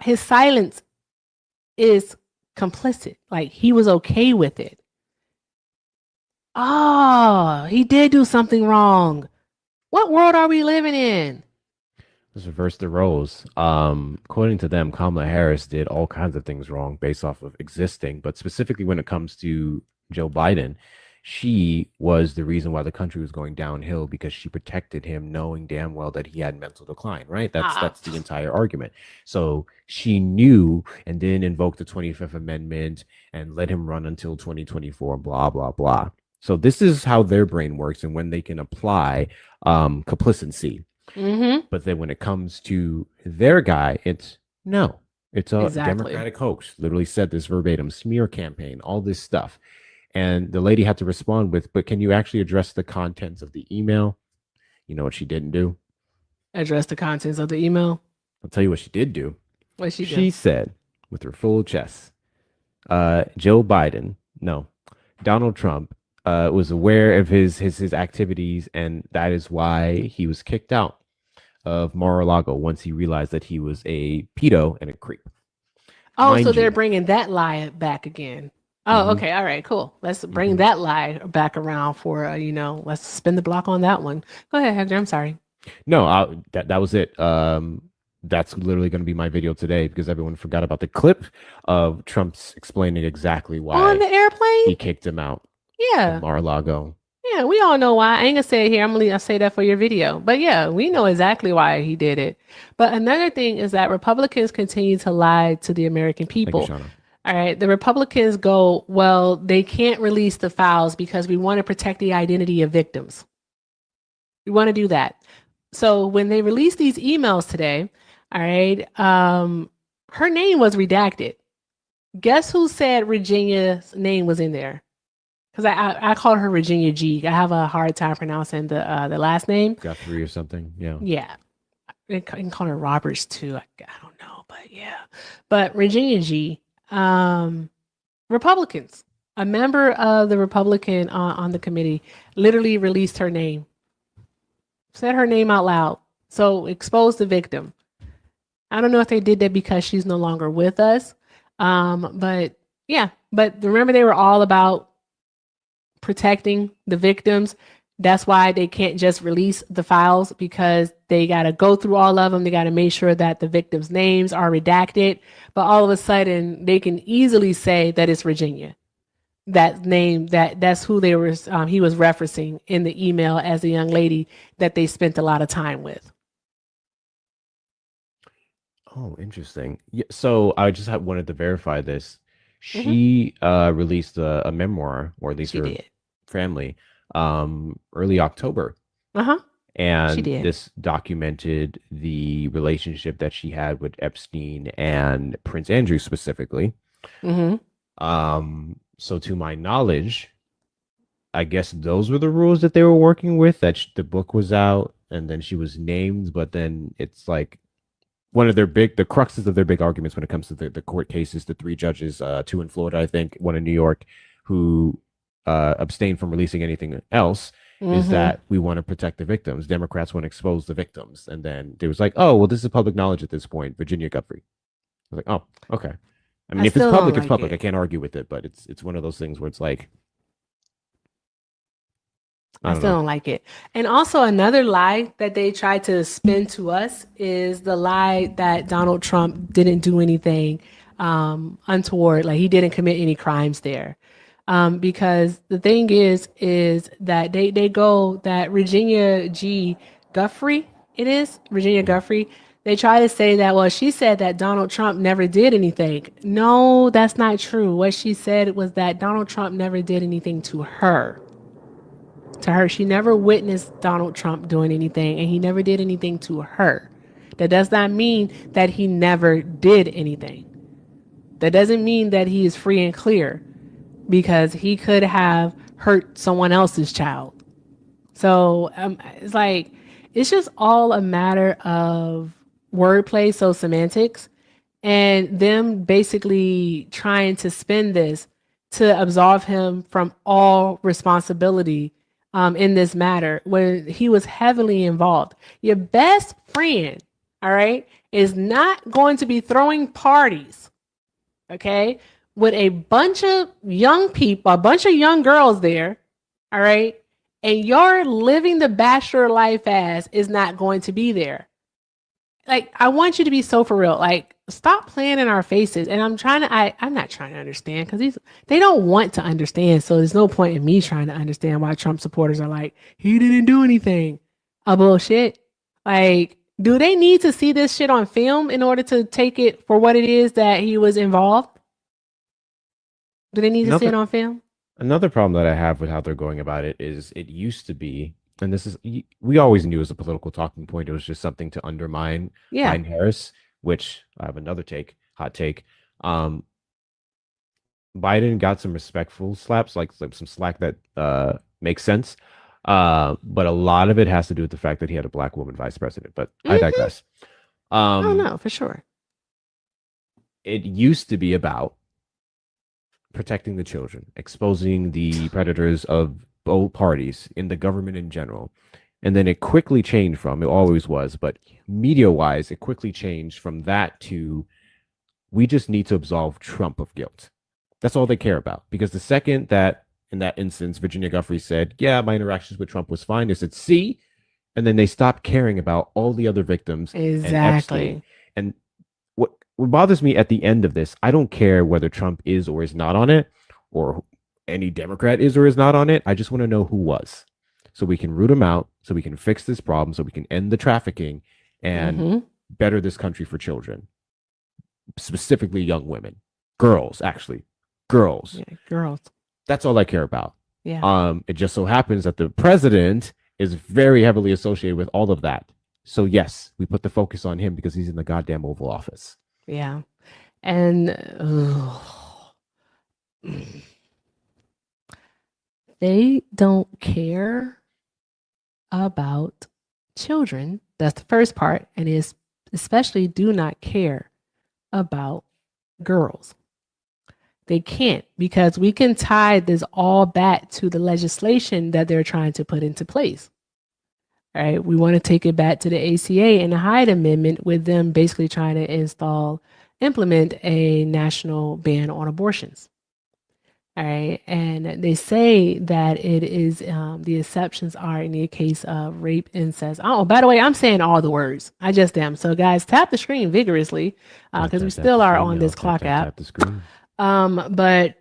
His silence is complicit. Like, he was okay with it. Oh, he did do something wrong. What world are we living in? Let's reverse the roles. According to them, Kamala Harris did all kinds of things wrong based off of existing, but specifically when it comes to Joe Biden, she was the reason why the country was going downhill because she protected him, knowing damn well that he had mental decline. Right? That's the entire argument. So she knew and didn't invoke the 25th Amendment and let him run until 2024. Blah blah blah. So this is how their brain works, and when they can apply complicity. Mm-hmm. But then when it comes to their guy, it's no. It's a Exactly. Democratic hoax. Literally said this verbatim, smear campaign, all this stuff. And the lady had to respond with, but can you actually address the contents of the email? You know what she didn't do? Address the contents of the email. I'll tell you what she did do. What she She said, with her full chest, Joe Biden, no, Donald Trump was aware of his activities, and that is why he was kicked out of Mar-a-Lago once he realized that he was a pedo and a creep. Oh, Mind so they're you. bringing that lie back again. Oh, okay. All right, cool. Let's bring that lie back around for, let's spin the block on that one. Go ahead, Hector. I'm sorry. No, that was it. That's literally going to be my video today because everyone forgot about the clip of Trump's explaining exactly On why the airplane? he kicked him out Yeah. of Mar-a-Lago. Yeah, we all know why. I ain't gonna say it here. I'll say that for your video. But yeah, we know exactly why he did it. But another thing is that Republicans continue to lie to the American Thank you, people. Shauna. All right. The Republicans go, well, they can't release the files because we want to protect the identity of victims. We want to do that. So when they released these emails today, all right, her name was redacted. Guess who said Virginia's name was in there? Because I call her Virginia G. I have a hard time pronouncing the last name. Guthrie or something. Yeah. Yeah. You can call her Roberts too. I don't know, but yeah. But Virginia G. Republicans, a member of the Republican on the committee, literally released her name, said her name out loud. So exposed the victim. I don't know if they did that because she's no longer with us. But yeah, but remember they were all about protecting the victims. That's why they can't just release the files because they got to go through all of them. They got to make sure that the victims' names are redacted. But all of a sudden, they can easily say that it's Virginia. That name, that's who they were. He was referencing in the email as a young lady that they spent a lot of time with. Oh, interesting. Yeah, so I just wanted to verify this. She released a memoir, or at least She her did. family, early October. She And did. this documented the relationship that she had with Epstein and Prince Andrew specifically. So to my knowledge, I guess those were the rules that they were working with, that the book was out and then she was named, but then it's like one of the cruxes of their big arguments when it comes to the court cases, the 3 judges, 2 in Florida, I think, 1 in New York, who abstain from releasing anything else is that we want to protect the victims. Democrats want to expose the victims. And then there was like, oh, well, this is public knowledge at this point. Virginia Guthrie. I was like, oh, okay. I mean, if it's public, it's public. I can't argue with it, but it's one of those things where it's like, I still don't like it. And also another lie that they tried to spin to us is the lie that Donald Trump didn't do anything untoward, like he didn't commit any crimes there. Because the thing is that they go that Virginia Guthrie, they try to say that, well, she said that Donald Trump never did anything. No, that's not true. What she said was that Donald Trump never did anything to her. She never witnessed Donald Trump doing anything, and he never did anything to her. That does not mean that he never did anything. That doesn't mean that he is free and clear, because he could have hurt someone else's child. So it's like, it's just all a matter of wordplay, so semantics, and them basically trying to spin this to absolve him from all responsibility in this matter when he was heavily involved. Your best friend, all right, is not going to be throwing parties, okay, with a bunch of young people, a bunch of young girls there, all right, and your living the bachelor life as is not going to be there. Like, I want you to be so for real. Like, stop playing in our faces. And I'm not trying to understand, because they don't want to understand. So there's no point in me trying to understand why Trump supporters are like, he didn't do anything. Bullshit. Like, do they need to see this shit on film in order to take it for what it is that he was involved? Do they need to see it on film? Another problem that I have with how they're going about it is it used to be, and this is, we always knew as a political talking point, it was just something to undermine Biden Harris, which I have another hot take. Biden got some respectful slaps, like some slack that makes sense. But a lot of it has to do with the fact that he had a black woman vice president, but I digress. Oh no, for sure. It used to be about protecting the children, exposing the predators of both parties in the government in general. And then it quickly changed from, it always was, but media-wise, it quickly changed from that to, we just need to absolve Trump of guilt. That's all they care about. Because the second that, in that instance, Virginia Guthrie said, yeah, my interactions with Trump was fine, they said, see? And then they stopped caring about all the other victims. Exactly. And what bothers me at the end of this, I don't care whether Trump is or is not on it, or any Democrat is or is not on it. I just want to know who was, so we can root them out, so we can fix this problem, so we can end the trafficking and better this country for children, specifically young women, girls. Yeah, girls. That's all I care about. Yeah. It just so happens that the president is very heavily associated with all of that. So yes, we put the focus on him because he's in the goddamn Oval Office. Yeah. And they don't care about children. That's the first part. And is especially do not care about girls. They can't, because we can tie this all back to the legislation that they're trying to put into place. All right. We want to take it back to the ACA and the Hyde Amendment, with them basically trying to implement a national ban on abortions. All right. And they say that it is, the exceptions are in the case of rape, incest. Oh, by the way, I'm saying all the words. I just am. So guys, tap the screen vigorously, because we still are on this clock app. Tap the screen. But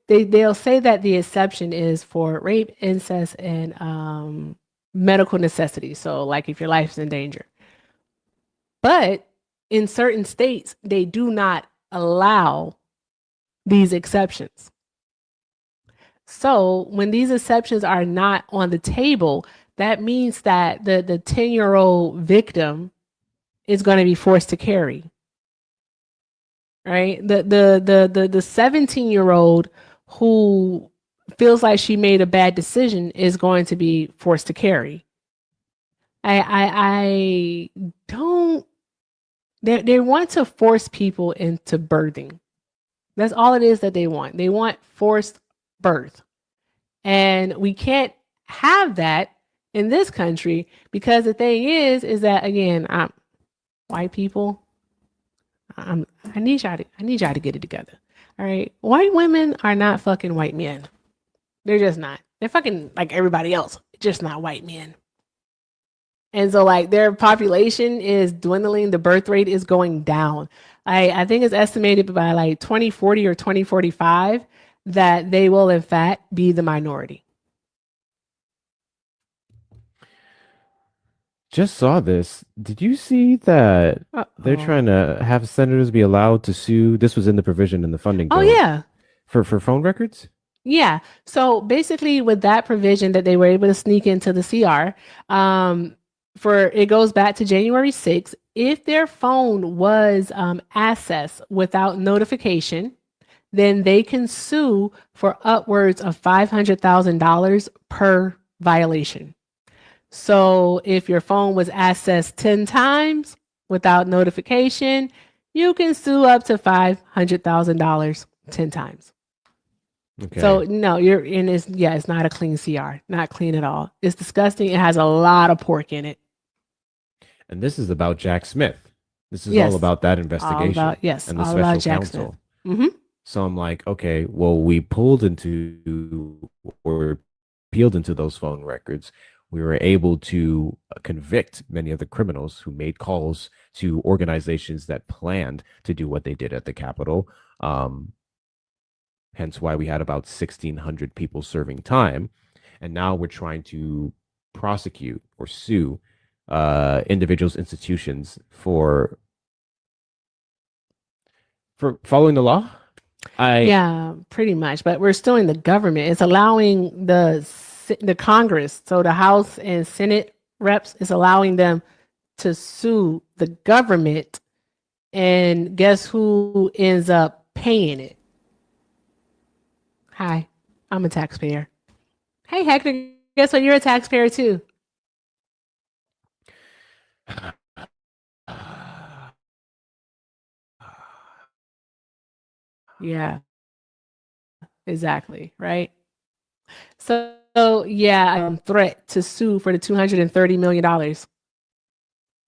they'll say that the exception is for rape, incest, and medical necessities. So like if your life's in danger. But in certain states, they do not allow these exceptions. So when these exceptions are not on the table, that means that the 10-year-old victim is going to be forced to carry. Right? The 17-year-old who feels like she made a bad decision is going to be forced to carry. I don't. They want to force people into birthing. That's all it is that they want. They want forced birth. And we can't have that in this country because the thing is that again, white people, I need y'all to get it together. All right. White women are not fucking white men. They're just not. They're fucking like everybody else, just not white men. And so like their population is dwindling, the birth rate is going down. I think it's estimated by like 2040 or 2045 that they will in fact be the minority. Just saw this. Did you see that they're Uh-oh. trying to have senators be allowed to sue? This was in the provision in the funding Oh bill yeah. for phone records. Yeah. So basically, with that provision that they were able to sneak into the CR, for it goes back to January 6th. If their phone was accessed without notification, then they can sue for upwards of $500,000 per violation. So if your phone was accessed 10 times without notification, you can sue up to $500,000 10 times. Okay. So no, you're in it's not a clean CR, not clean at all. It's disgusting. It has a lot of pork in it. And this is about Jack Smith. This is Yes. all about that All investigation about yes, and the all special about Jack counsel. Smith. Mm-hmm. So I'm like, okay, well, we pulled into or peeled into those phone records. We were able to convict many of the criminals who made calls to organizations that planned to do what they did at the Capitol. Hence why we had about 1,600 people serving time. And now we're trying to prosecute or sue individuals, institutions for following the law. Yeah, pretty much. But we're still in the government. It's allowing the Congress, so the House and Senate reps, is allowing them to sue the government. And guess who ends up paying it? Hi, I'm a taxpayer. Hey, Hector, guess what? You're a taxpayer too. Yeah, exactly. Right. So yeah, threat to sue for the $230 million.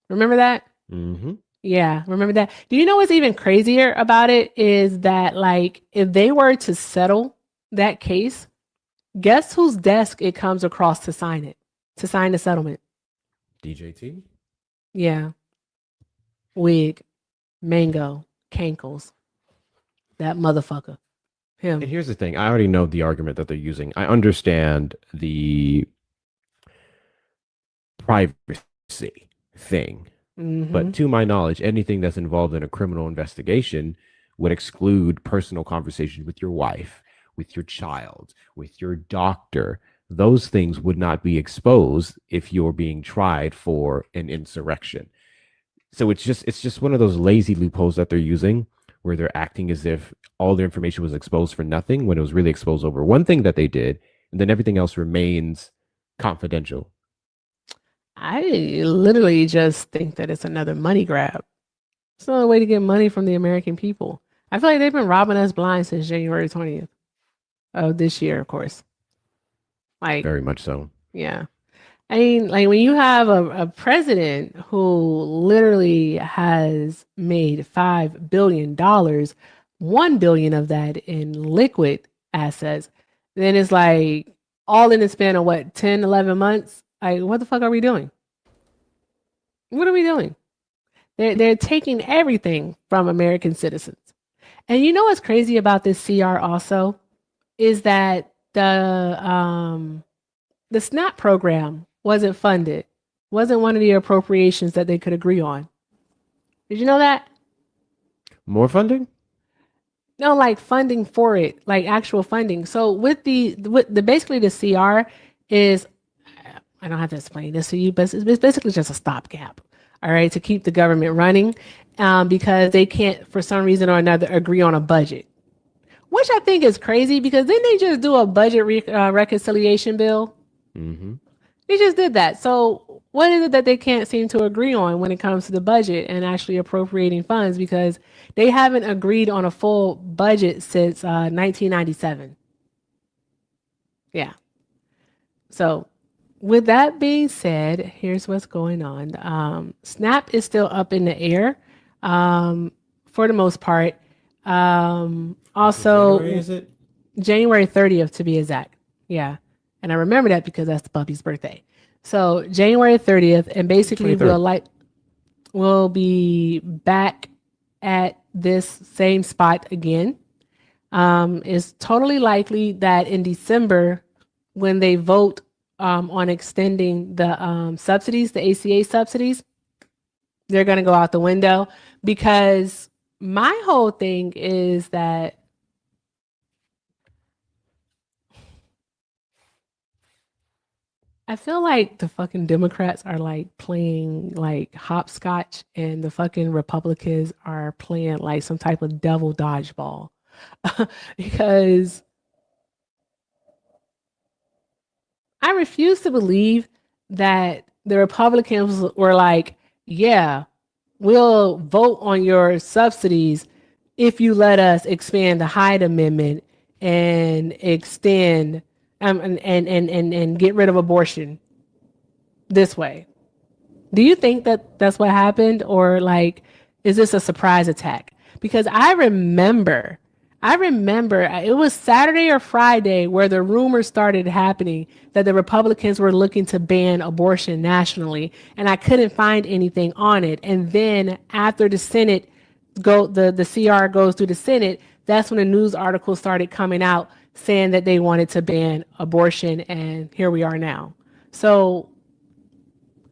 Remember that? Mm-hmm. Yeah, remember that. Do you know what's even crazier about it is that like if they were to settle that case, guess whose desk it comes across to sign the settlement? DJT? Yeah. Wig, Mango, Cankles. That motherfucker. Him. And here's the thing. I already know the argument that they're using. I understand the privacy thing. Mm-hmm. But to my knowledge, anything that's involved in a criminal investigation would exclude personal conversations with your wife, with your child, with your doctor. Those things would not be exposed if you're being tried for an insurrection. So it's just one of those lazy loopholes that they're using where they're acting as if all their information was exposed for nothing when it was really exposed over one thing that they did, and then everything else remains confidential. I literally just think that it's another money grab. It's another way to get money from the American people. I feel like they've been robbing us blind since January 20th of this year, of course. Like, Very much so. yeah. I mean, like when you have a president who literally has made $5 billion, $1 billion of that in liquid assets, then it's like all in the span of what, 10, 11 months? Like, what the fuck are we doing? What are we doing? They're taking everything from American citizens. And you know what's crazy about this CR also is that the SNAP program wasn't funded, wasn't one of the appropriations that they could agree on. Did you know that? More funding? No, like funding for it, like actual funding. So with the basically the CR is, I don't have to explain this to you, but it's basically just a stopgap, all right, to keep the government running, because they can't, for some reason or another, agree on a budget, which I think is crazy because didn't they just do a budget reconciliation bill? Mm-hmm. They just did that. So what is it that they can't seem to agree on when it comes to the budget and actually appropriating funds? Because they haven't agreed on a full budget since 1997. Yeah. So, with that being said, here's what's going on. SNAP is still up in the air for the most part. Also, January, is it? January 30th to be exact. Yeah. And I remember that because that's the puppy's birthday. So January 30th, and basically 23rd. we'll be back at this same spot again. It's totally likely that in December, when they vote on extending the subsidies, the ACA subsidies, they're going to go out the window, because my whole thing is that I feel like the fucking Democrats are like playing like hopscotch and the fucking Republicans are playing like some type of devil dodgeball. Because I refuse to believe that the Republicans were like, yeah, we'll vote on your subsidies if you let us expand the Hyde Amendment and extend and get rid of abortion this way. Do you think that that's what happened, or like, is this a surprise attack? Because I remember it was Saturday or Friday where the rumors started happening that the Republicans were looking to ban abortion nationally, and I couldn't find anything on it. And then after the Senate the CR goes through the Senate, that's when the news articles started coming out saying that they wanted to ban abortion, and here we are now. So,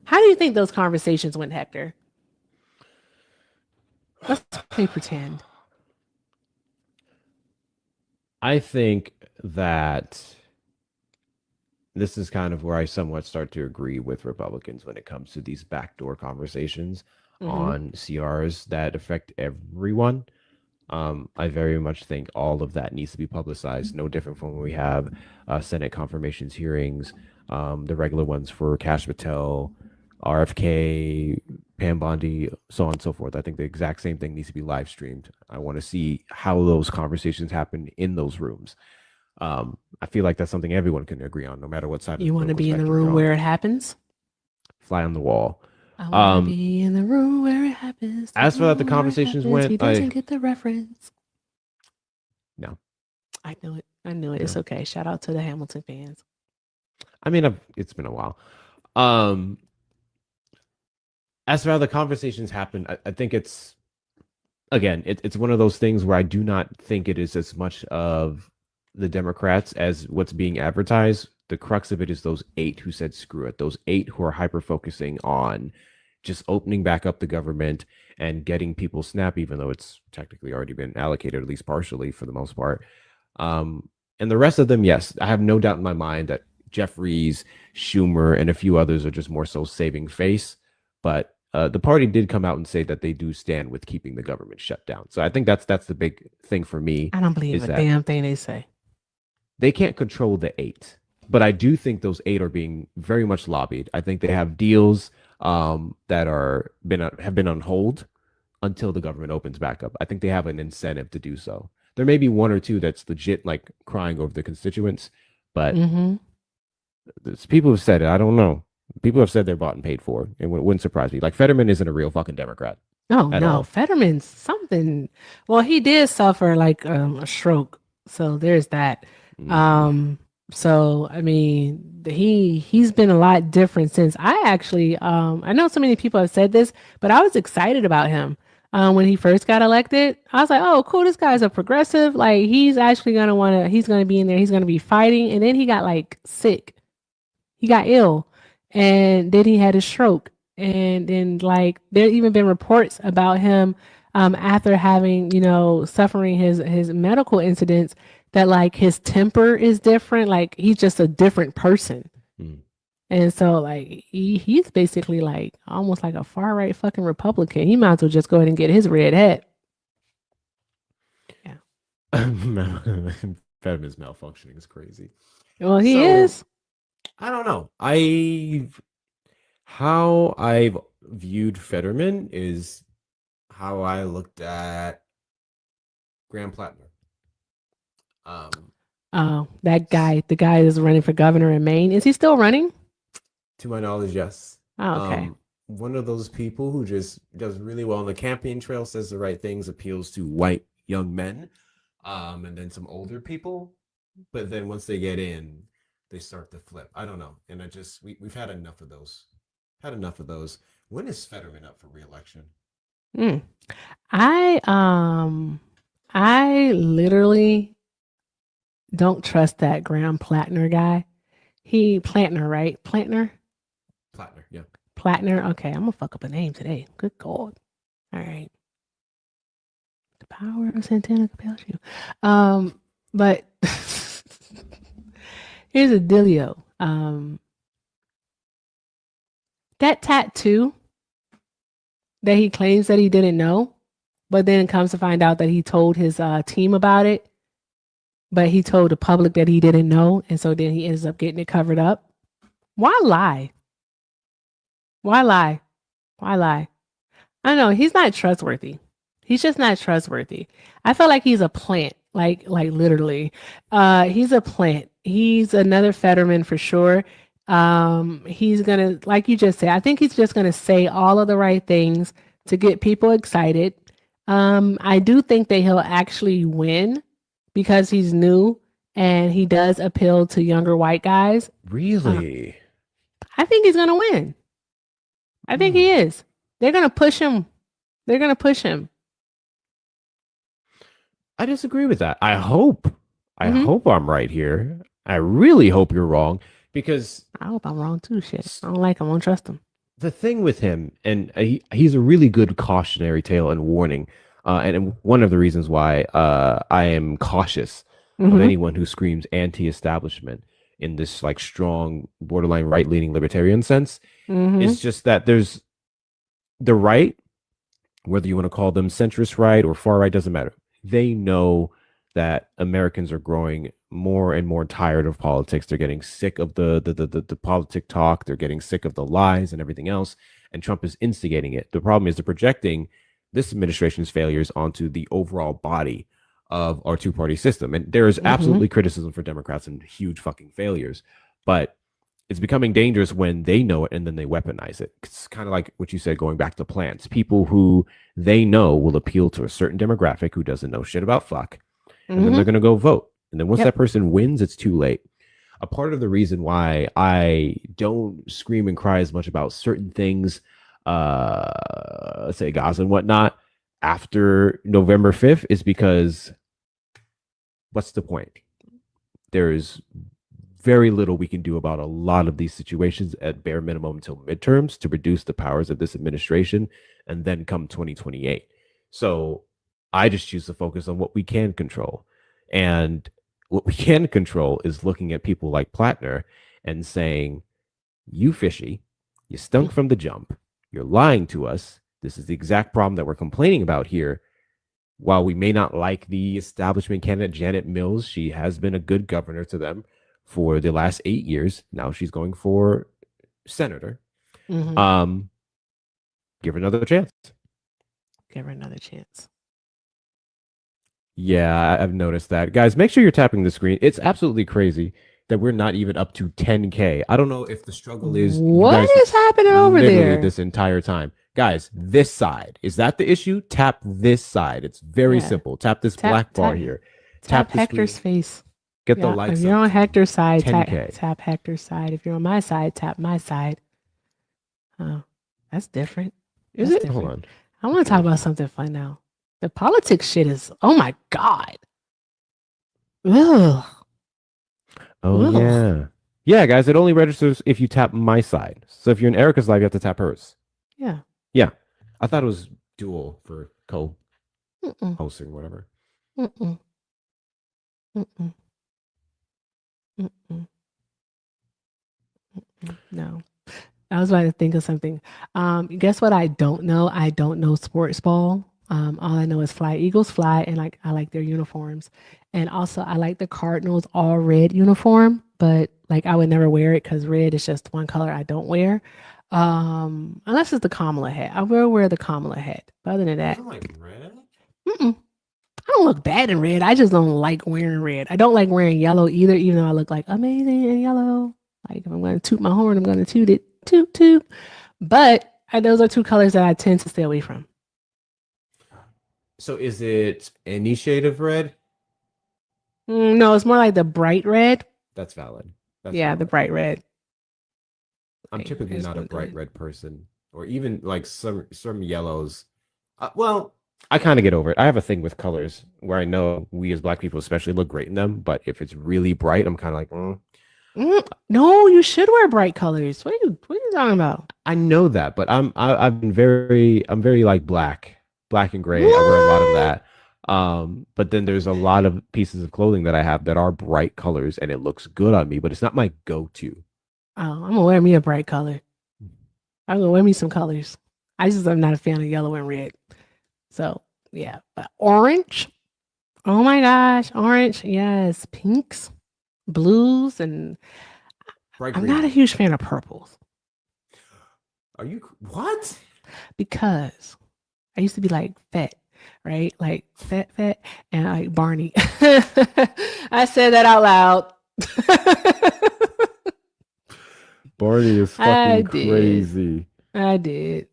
how do you think those conversations went, Hector? Let's play pretend. I think that this is kind of where I somewhat start to agree with Republicans when it comes to these backdoor conversations on CRs that affect everyone. I very much think all of that needs to be publicized. No different from when we have Senate confirmations hearings, the regular ones for Kash Patel, RFK, Pam Bondi, so on and so forth. I think the exact same thing needs to be live streamed. I want to see how those conversations happen in those rooms. I feel like that's something everyone can agree on, no matter what side. You want to be in the room where it happens? Fly on the wall. I want to be in the room where it happens. As for that, the conversations went. He doesn't get the reference. No. I knew it. I knew it. No. It's okay. Shout out to the Hamilton fans. I mean, it's been a while. As for how the conversations happen, I think it's, again, it's one of those things where I do not think it is as much of the Democrats as what's being advertised. The crux of it is those 8 who said screw it. Those 8 who are hyper focusing on just opening back up the government and getting people SNAP, even though it's technically already been allocated, at least partially for the most part. And the rest of them, yes, I have no doubt in my mind that Jeffries, Schumer, and a few others are just more so saving face. But the party did come out and say that they do stand with keeping the government shut down. So I think that's the big thing for me. I don't believe a damn thing they say. They can't control the 8, but I do think those 8 are being very much lobbied. I think they have deals that have been on hold until the government opens back up. I think they have an incentive to do so. There may be 1 or 2 that's legit like crying over the constituents, but people have said it. I don't know. People have said they're bought and paid for. It wouldn't surprise me. Like Fetterman isn't a real fucking Democrat. Oh no, all. Fetterman's something. Well, he did suffer like a stroke, so there's that. So I mean, he's been a lot different since. I actually I know so many people have said this, but I was excited about him when he first got elected. I was like, oh cool, this guy's a progressive. Like he's actually he's gonna be in there. He's gonna be fighting. And then he got like sick. He got ill. And then he had a stroke. And then like there even been reports about him after having, suffering his medical incidents, that like his temper is different. Like he's just a different person. And so like he's basically like almost like a far right fucking Republican. He might as well just go ahead and get his red hat. Yeah. Fetterman's malfunctioning is crazy. Well, he is. I don't know. How I've viewed Fetterman is how I looked at Graham Plattner. Um, Oh, that guy, the guy that's running for governor in Maine. Is he still running? to my knowledge, yes. Oh, okay. One of those people who just does really well on the campaign trail, says the right things, appeals to white young men, and then some older people. But then once they get in, they start to flip. I don't know, and we've had enough of those. Had enough of those. When is Fetterman up for reelection? Mm. I I literally don't trust that Graham Plattner guy. He Plantner, right? Plantner? Plattner, yeah. Plattner. Okay, I'm gonna fuck up a name today. Good God. All right. The power of Santana compels you. But here's a dealio. That tattoo that he claims that he didn't know, but then it comes to find out that he told his team about it, but he told the public that he didn't know, and so then he ends up getting it covered up. Why lie? Why lie? Why lie? I don't know. He's not trustworthy. He's just not trustworthy. I feel like he's a plant, like literally. He's a plant. He's another Fetterman for sure. He's gonna, like you just said, I think he's just gonna say all of the right things to get people excited. I do think that he'll actually win because he's new and he does appeal to younger white guys. Really? I think he's gonna win. I think he is. They're gonna push him. They're gonna push him. I disagree with that. I hope. I Mhm. hope I'm right here. I really hope you're wrong because I hope I'm wrong too. Shit, I don't like him. I don't trust him. the thing with him, and he's a really good cautionary tale and warning. And one of the reasons why I am cautious of Mhm. anyone who screams anti-establishment in this like strong, borderline right-leaning libertarian sense Mhm. is just that there's the right, whether you want to call them centrist right or far right, doesn't matter. They know that Americans are growing more and more tired of politics. They're getting sick of the politic talk. They're getting sick of the lies and everything else. And Trump is instigating it. The problem is they're projecting this administration's failures onto the overall body of our two-party system. And there is Mhm. absolutely criticism for Democrats and huge fucking failures. But it's becoming dangerous when they know it and then they weaponize it. It's kind of like what you said, going back to plants. People who they know will appeal to a certain demographic who doesn't know shit about fuck, and then they're Mhm. going to go vote. And then once Yep. that person wins, it's too late. A part of the reason why I don't scream and cry as much about certain things, let's say Gaza and whatnot, after November 5th is because what's the point? There's very little we can do about a lot of these situations at bare minimum until midterms to reduce the powers of this administration and then come 2028. So I just choose to focus on what we can control. And what we can control is looking at people like Plattner and saying, you fishy, you stunk from the jump, you're lying to us. This is the exact problem that we're complaining about here. While we may not like the establishment candidate, Janet Mills, she has been a good governor to them for the last 8 years. Now she's going for senator. Mhm. Give her another chance. Give her another chance. Yeah, I've noticed that. Guys, make sure you're tapping the screen. It's absolutely crazy that we're not even up to 10K. I don't know if the struggle is What is happening over literally there? this entire time. Guys, this side. Is that the issue? Tap this side. It's very Yeah. simple. Tap this Tap- black bar tap- here. Tap the Hector's screen. face. Get the Yeah, likes if you're up on to Hector's side, 10K. tap Hector's side. If you're on my side, tap my side. Oh, that's different. Is That's it? Hold different. on. I want to talk about something fun now. The politics shit is, oh my God. Ugh. Oh Ugh. yeah. Yeah, guys, it only registers if you tap my side. So if you're in Erica's live, you have to tap hers. Yeah. Yeah. I thought it was dual for Mm-mm. co-hosting, whatever. Mm-mm. Mm-mm. Mm-mm. Mm-mm. No. I was about to think of something. Guess what I don't know? I don't know sports ball. All I know is fly. Eagles fly, and like I like their uniforms. And also I like the Cardinals all red uniform, but like I would never wear it because red is just one color I don't wear. Unless it's the Kamala hat. I will wear the Kamala hat. But other than You that, don't like red? mm-mm. I don't look bad in red. I just don't like wearing red. I don't like wearing yellow either, even though I look like amazing in yellow. Like if I'm going to toot my horn, I'm going to toot it, toot toot. But those are two colors that I tend to stay away from. So is it any shade of red? No, it's more like the bright red. That's valid. That's Yeah, the valid. bright red. I'm Like, typically it's not a really bright good. red person, or even like some yellows. Well, I kind of get over it. I have a thing with colors where I know we as black people especially look great in them, but if it's really bright, I'm kind of like, No, you should wear bright colors. What are you talking about? I know that, but I've been I'm very like black and gray. I wear a lot of What? that. But then there's a lot of pieces of clothing that I have that are bright colors and it looks good on me, but it's not my go-to. Oh, I'm gonna wear me a bright color. I'm gonna wear me some colors. I just am not a fan of yellow and red. So yeah, but orange. Oh my gosh, orange. Yes, pinks, blues, and Bright I'm not a green. huge fan of purples Are you what? because I used to be like fat, right? Like fat, and like Barney. I said that out loud. Barney is I fucking did. crazy. I did.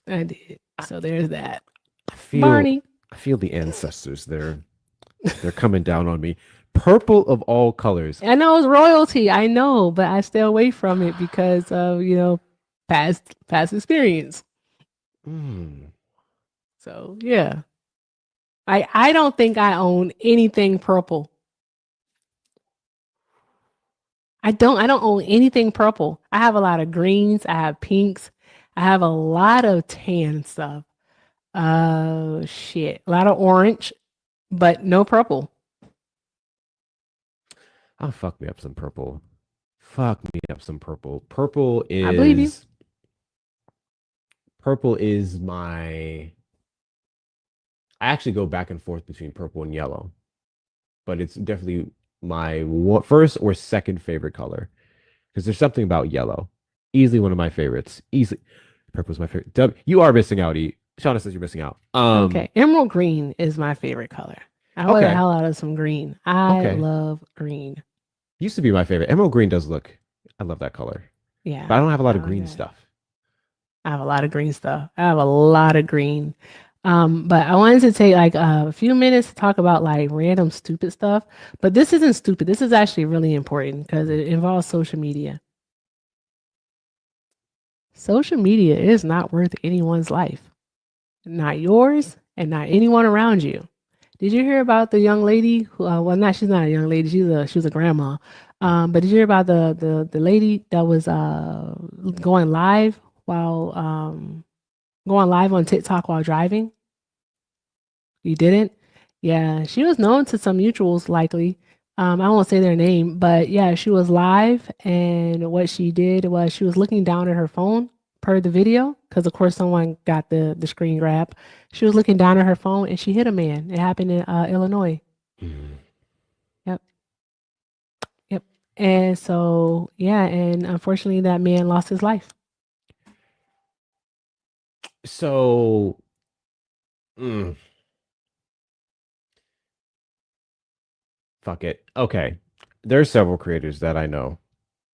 I did. So there's that. I feel Barney. I feel the ancestors. They're coming down on me. Purple of all colors. I know it's royalty. I know, but I stay away from it because of, past experience. Mm. So yeah. I don't think I own anything purple. I don't own anything purple. I have a lot of greens, I have pinks, I have a lot of tan stuff. Shit. A lot of orange, but no purple. Oh, fuck me up some purple. Fuck me up some purple. I believe you. Purple is my I actually go back and forth between purple and yellow, but it's definitely my first or second favorite color because there's something about yellow. Easily one of my favorites. Easily, purple's my favorite. You are missing out. Shauna says you're missing out. Okay. Emerald green is my favorite color. I wear the Okay, hell out of some green. I okay. love green. Used to be my favorite. Emerald green does look. I love that color, but I Yeah. don't have a lot I of like green that. stuff. I have a lot of green stuff. I have a lot of green. But I wanted to take like a few minutes to talk about like random stupid stuff. But this isn't stupid. This is actually really important because it involves social media. Social media is not worth anyone's life, not yours and not anyone around you. Did you hear about the young lady who, well, not she's not a young lady, she was a grandma. But did you hear about the lady that was going live while going live on TikTok while driving? You didn't? Yeah, she was known to some mutuals likely. I won't say their name, but yeah, she was live, and what she did was she was looking down at her phone per the video, because of course someone got the screen grab. She was looking down at her phone and she hit a man. It happened in Illinois. Mm. Yep, yep. And so yeah, and unfortunately that man lost his life. So, mm, fuck it. Okay, there's several creators that I know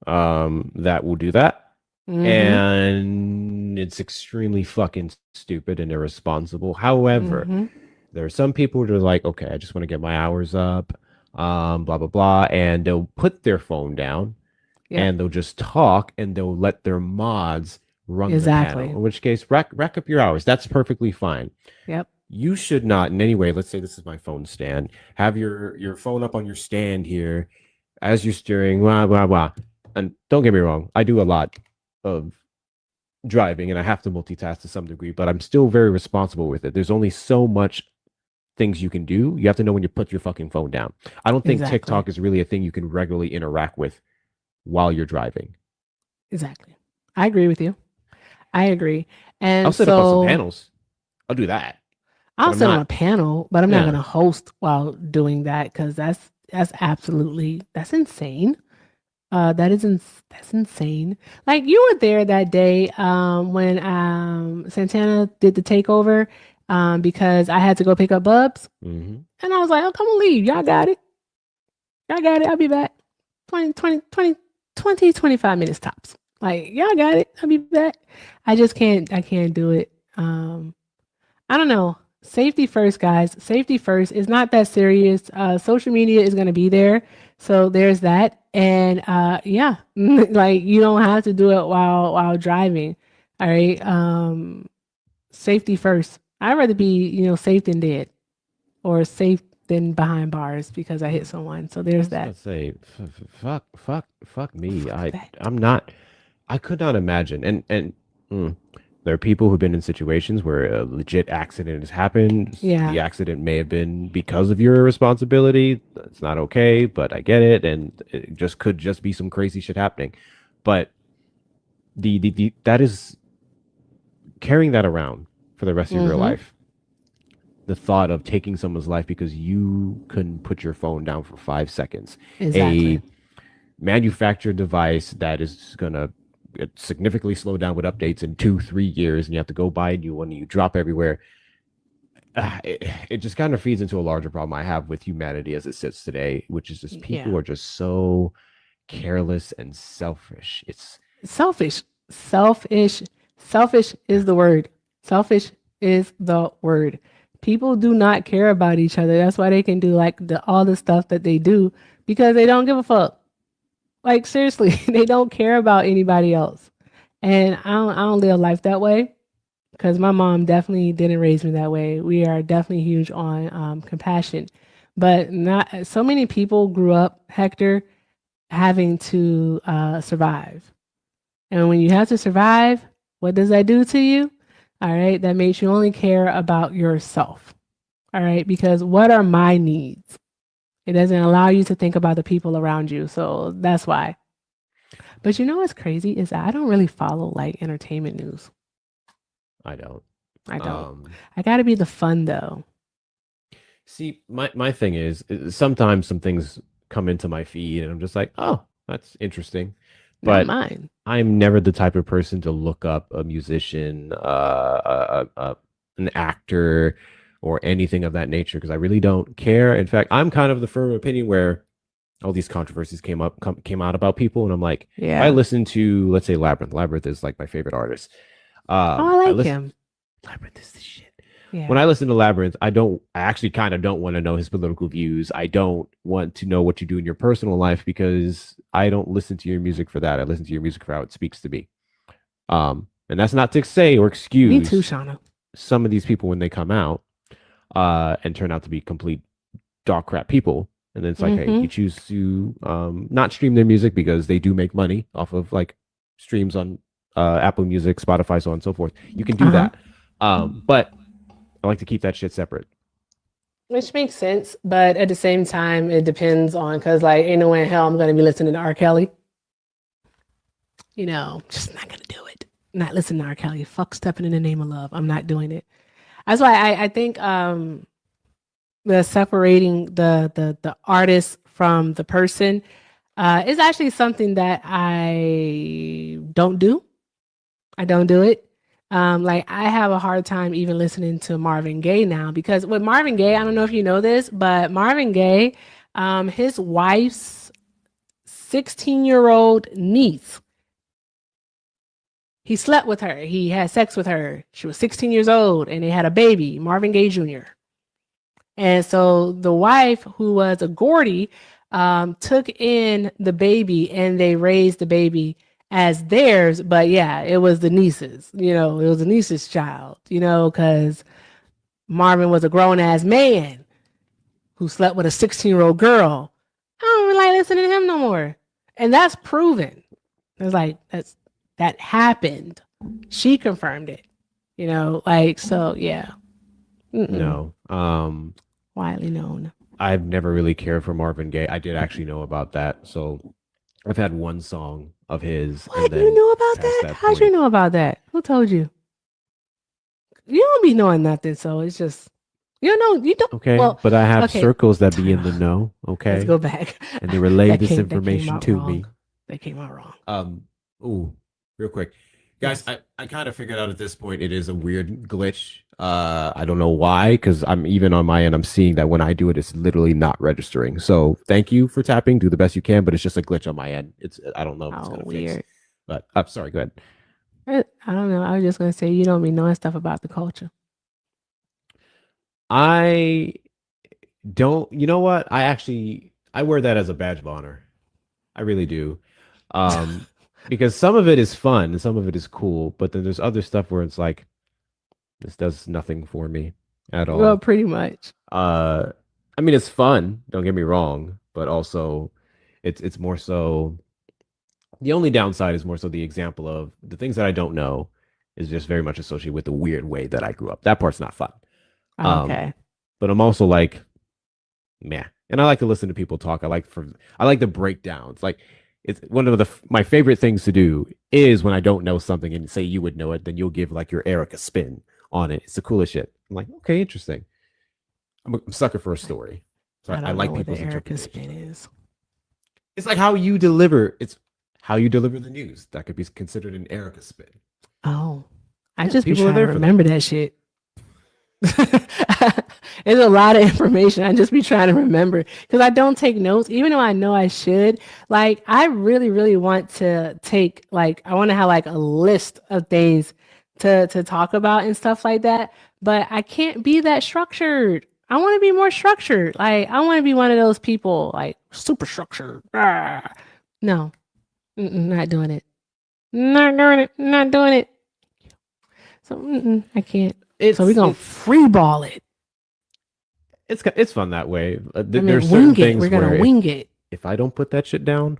that will do that, Mm-hmm. and it's extremely fucking stupid and irresponsible. However, Mm-hmm. there are some people who are like, okay, I just want to get my hours up, blah blah blah, and they'll put their phone down Yep. and they'll just talk and they'll let their mods run the panel. Exactly. In which case, rack up your hours. That's perfectly fine. Yep. You should not in any way, let's say this is my phone stand, have your phone up on your stand here as you're steering, blah blah blah. And don't get me wrong, I do a lot of driving and I have to multitask to some degree, but I'm still very responsible with it. There's only so much things you can do. You have to know when you put your fucking phone down. I don't think Exactly. TikTok is really a thing you can regularly interact with while you're driving. Exactly. I agree with you. I agree. I'll And set up on some so panels. I'll do that, but I'll I'm sit on a not. panel, but I'm not Yeah, gonna host while doing that because that's absolutely that's insane. That's insane. Like you were there that day when Santana did the takeover because I had to go pick up Bubs. Hmm. And I was like, oh, come on, leave. Y'all got it. Y'all got it. I'll be back. 25 minutes tops. Like, y'all got it. I'll be back. I can't do it. I don't know. Safety first, guys. Safety first. It's not that serious. Social media is going to be there. So there's that. And yeah, like you don't have to do it while driving. All right. Safety first. I'd rather be, safe than dead or safe than behind bars because I hit someone. So there's I that. was gonna say, fuck me. Fuck that. I'm not. I could not imagine. Mm, there are people who've been in situations where a legit accident has happened. Yeah. The accident may have been because of your responsibility. It's not okay, but I get it, and it just could just be some crazy shit happening. But the that is carrying that around for the rest of your Mhm. life. The thought of taking someone's life because you couldn't put your phone down for 5 seconds. Exactly. A manufactured device that is going to significantly slow down with updates in 2 3 years, and you have to go buy a new one and you drop everywhere. It just kind of feeds into a larger problem I have with humanity as it sits today, which is just people Yeah. are just so careless and selfish. It's Selfish. Selfish. Selfish is the word. Selfish is the word. People do not care about each other. That's why they can do like all the stuff that they do because they don't give a fuck. Like seriously, they don't care about anybody else. And I don't live life that way because my mom definitely didn't raise me that way. We are definitely huge on compassion, but not so many people grew up, Hector, having to survive. And when you have to survive, what does that do to you? All right, that makes you only care about yourself. All right, because what are my needs? It doesn't allow you to think about the people around you. So that's why. But you know what's crazy is that I don't really follow like entertainment news. I don't. I don't. Um, I got to be the fun though. See, my thing is sometimes some things come into my feed and I'm just like, oh, that's interesting. Not But mine. I'm never the type of person to look up a musician, an actor, or anything of that nature because I really don't care. In fact, I'm kind of the firm opinion where all these controversies came out about people, and I'm like, Yeah. I listen to, let's say, Labyrinth. Labyrinth is like my favorite artist. Oh, I like listen, him. Labyrinth is the shit. Yeah. When I listen to Labyrinth, I actually kind of don't want to know his political views. I don't want to know what you do in your personal life because I don't listen to your music for that. I listen to your music for how it speaks to me. And that's not to say or excuse Me too, Shauna. some of these people when they come out and turn out to be complete dog crap people. And then it's like, hey, you choose to not stream their music because they do make money off of like streams on Apple Music, Spotify, so on and so forth. You can do that. But I like to keep that shit separate. Which makes sense, but at the same time, it depends on because like ain't no way in hell I'm gonna be listening to R. Kelly. Just not gonna do it. Not listening to R. Kelly. Fuck stepping in the name of love. I'm not doing it. That's why I think the separating the artist from the person is actually something that I don't do. I don't do it. Like I have a hard time even listening to Marvin Gaye now because with Marvin Gaye, I don't know if you know this, but Marvin Gaye, his wife's 16-year-old niece, he slept with her. He had sex with her. She was 16 years old and they had a baby, Marvin Gaye Jr. And so the wife, who was a Gordy, took in the baby and they raised the baby as theirs. But yeah, it was the niece's, it was the niece's child, because Marvin was a grown ass man who slept with a 16-year-old girl. I don't really like listening to him no more. And that's proven. It's like, that happened. She confirmed it, so yeah. No. Widely known. I've never really cared for Marvin Gaye. I did actually know about that. So I've had one song of his. What? You know about that? How'd you know about that? Who told you? You don't be knowing nothing, so it's just you don't. Okay, well, but I have okay. circles that be in the know. Okay, Let's go back. and they relay That this came information out to wrong. me. They came out wrong. Ooh, real quick. Guys, Yes. I kind of figured out at this point it is a weird glitch. I don't know why, because I'm even on my end, I'm seeing that when I do it, it's literally not registering. So thank you for tapping. Do the best you can, but it's just a glitch on my end. It's I don't know if it's Oh, gonna fix. weird. But I'm sorry, go ahead. I don't know. I was just gonna say you don't be knowing stuff about the culture. I don't, you know what? I wear that as a badge of honor. I really do. Um, because some of it is fun and some of it is cool, but then there's other stuff where it's like this does nothing for me at Well, all. pretty much. Uh, I mean it's fun, don't get me wrong, but also it's more so the only downside is more so the example of the things that I don't know is just very much associated with the weird way that I grew up. That part's not fun. Um, Okay. but I'm also like, meh. And I like to listen to people talk. I like the breakdowns. Like it's one of my favorite things to do is when I don't know something and say you would know it, then you'll give like your Erica spin on it. It's the coolest shit. I'm like, okay, interesting. I'm a sucker for a story. So I I don't know like what the people's Erica interpretation spin of it. is. It's like how you deliver. It's how you deliver the news. That could be considered an Erica spin. Oh, I Yeah, just be people are trying to there for that. remember that shit. It's a lot of information. I just be trying to remember because I don't take notes, even though I know I should. Like, I really, really want to take like I want to have like a list of things to talk about and stuff like that. But I can't be that structured. I want to be more structured. Like, I want to be one of those people like super structured. Ah. No, not doing it. Not doing it. Not doing it. So I can't. So we're It's gonna it's free ball it. it's fun that way. I There's mean, certain wing it. We're things gonna where wing it. if I don't put that shit down,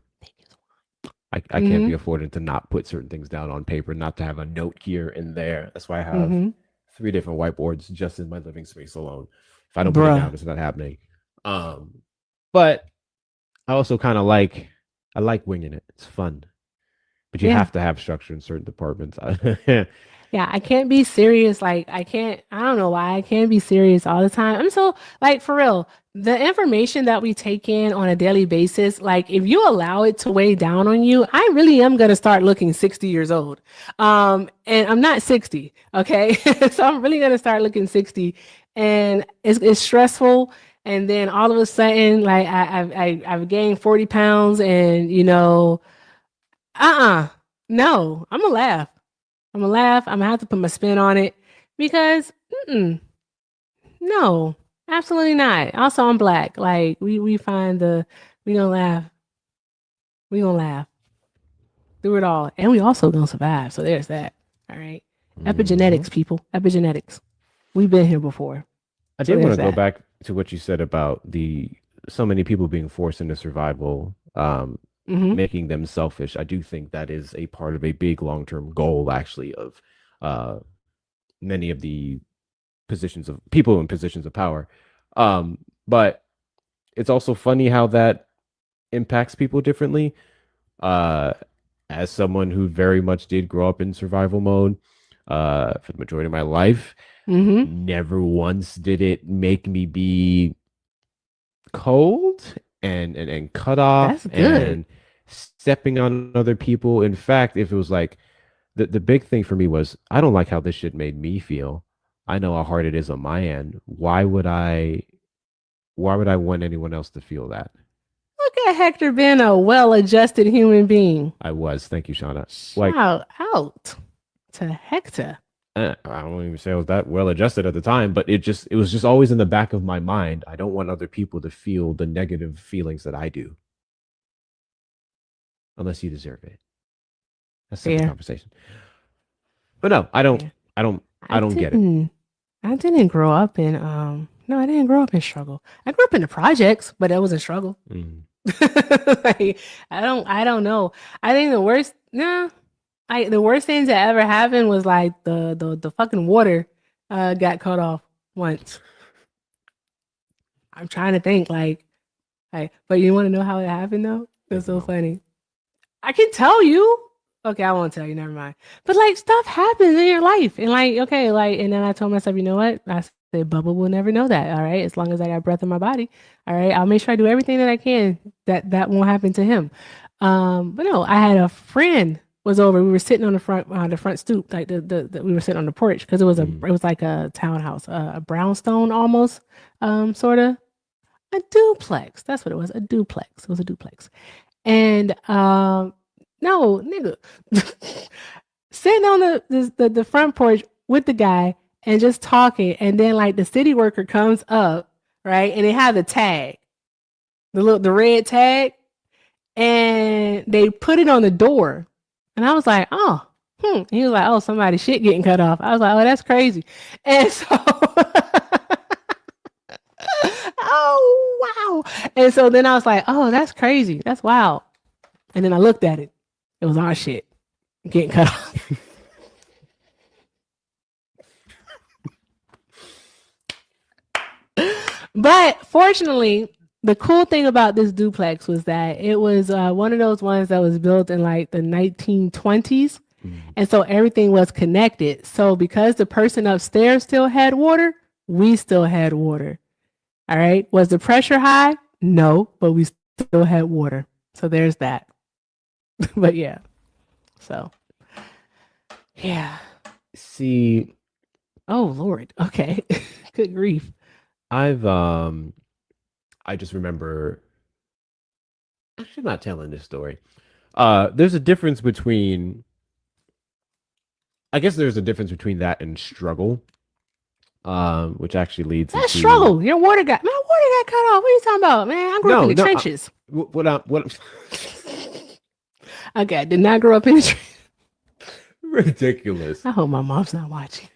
I can't Mm-hmm. be afforded to not put certain things down on paper, not to have a note here and there. That's why I have Mm-hmm. three different whiteboards just in my living space alone. If I don't put it Bruh. down, it's not happening. But I also kind of like I like winging it. It's fun, but you Yeah. have to have structure in certain departments. Yeah. I can't be serious. Like I can't. I don't know why I can't be serious all the time. I'm so like for real. The information that we take in on a daily basis, like if you allow it to weigh down on you, I really am gonna start looking 60 years old. And I'm not 60, okay? So I'm really gonna start looking 60, and it's stressful. And then all of a sudden, like I've gained 40 pounds, and no, I'm gonna laugh. I'm gonna laugh. I'm gonna have to put my spin on it because no, absolutely not. Also, I'm black. Like we find we gonna laugh. We gonna laugh through it all, and we also gonna survive. So there's that. All right, Mhm. epigenetics, people. Epigenetics. We've been here before. I So did want there's to go that. back to what you said about the so many people being forced into survival, Mm-hmm. making them selfish. I do think that is a part of a big long-term goal, actually, of uh, many of the positions of people in positions of power. But it's also funny how that impacts people differently. Uh, as someone who very much did grow up in survival mode, for the majority of my life, Mm-hmm. never once did it make me be cold and cut That's off good. and stepping on other people. In fact, if it was like the big thing for me was I don't like how this shit made me feel. I know how hard it is on my end. Why would I want anyone else to feel that? Look at Hector being a well-adjusted human being. I was. Thank you, Shauna. Like, Shout out to Hector. I don't even say I was that well adjusted at the time, but it was just always in the back of my mind. I don't want other people to feel the negative feelings that I do unless you deserve it. That's a separate Fair. conversation. But no, I don't Fair. I don't I I don't get it. didn't. I didn't grow up in no, I didn't grow up in struggle. I grew up in the projects, but that wasn't struggle. Mm. Like, I don't know. I think the worst no, the worst things that ever happened was like the fucking water got cut off once. I'm trying to think like but you want to know how it happened though? Like It's so no. funny. I can tell you. Okay, I won't tell you. Never mind. But like stuff happens in your life, and like okay, like and then I told myself, you know what? I said, Bubba will never know that. All right, as long as I got breath in my body. All right, I'll make sure I do everything that I can that won't happen to him. But no, I had a friend was over. We were sitting on the front stoop, like we were sitting on the porch because Mm. it was like a townhouse, a brownstone almost, sort of a duplex. That's what it was, a duplex. It was a duplex, and no, nigga, sitting on the front porch with the guy and just talking, and then like the city worker comes up, right, and they have the tag, the red tag, and they put it on the door. And I was like, oh, And he was like, oh, somebody's shit getting cut off. I was like, oh, that's crazy. And so, oh, wow. And so then I was like, oh, that's crazy. That's wild. And then I looked at it. It was our shit getting cut off. But fortunately, the cool thing about this duplex was that it was one of those ones that was built in like the 1920s. And so everything was connected. So because the person upstairs still had water, we still had water. All right. Was the pressure high? No, but we still had water. So there's that. But yeah. So yeah. See, oh Lord. Okay. Good grief. I just remember actually not telling this story. There's a difference between I guess there's a difference between that and struggle. Which actually leads That's into struggle. Your water got cut off. What are you talking about, man? I grew up in the trenches. What Okay, I did not grow up in the trenches. ridiculous. I hope my mom's not watching.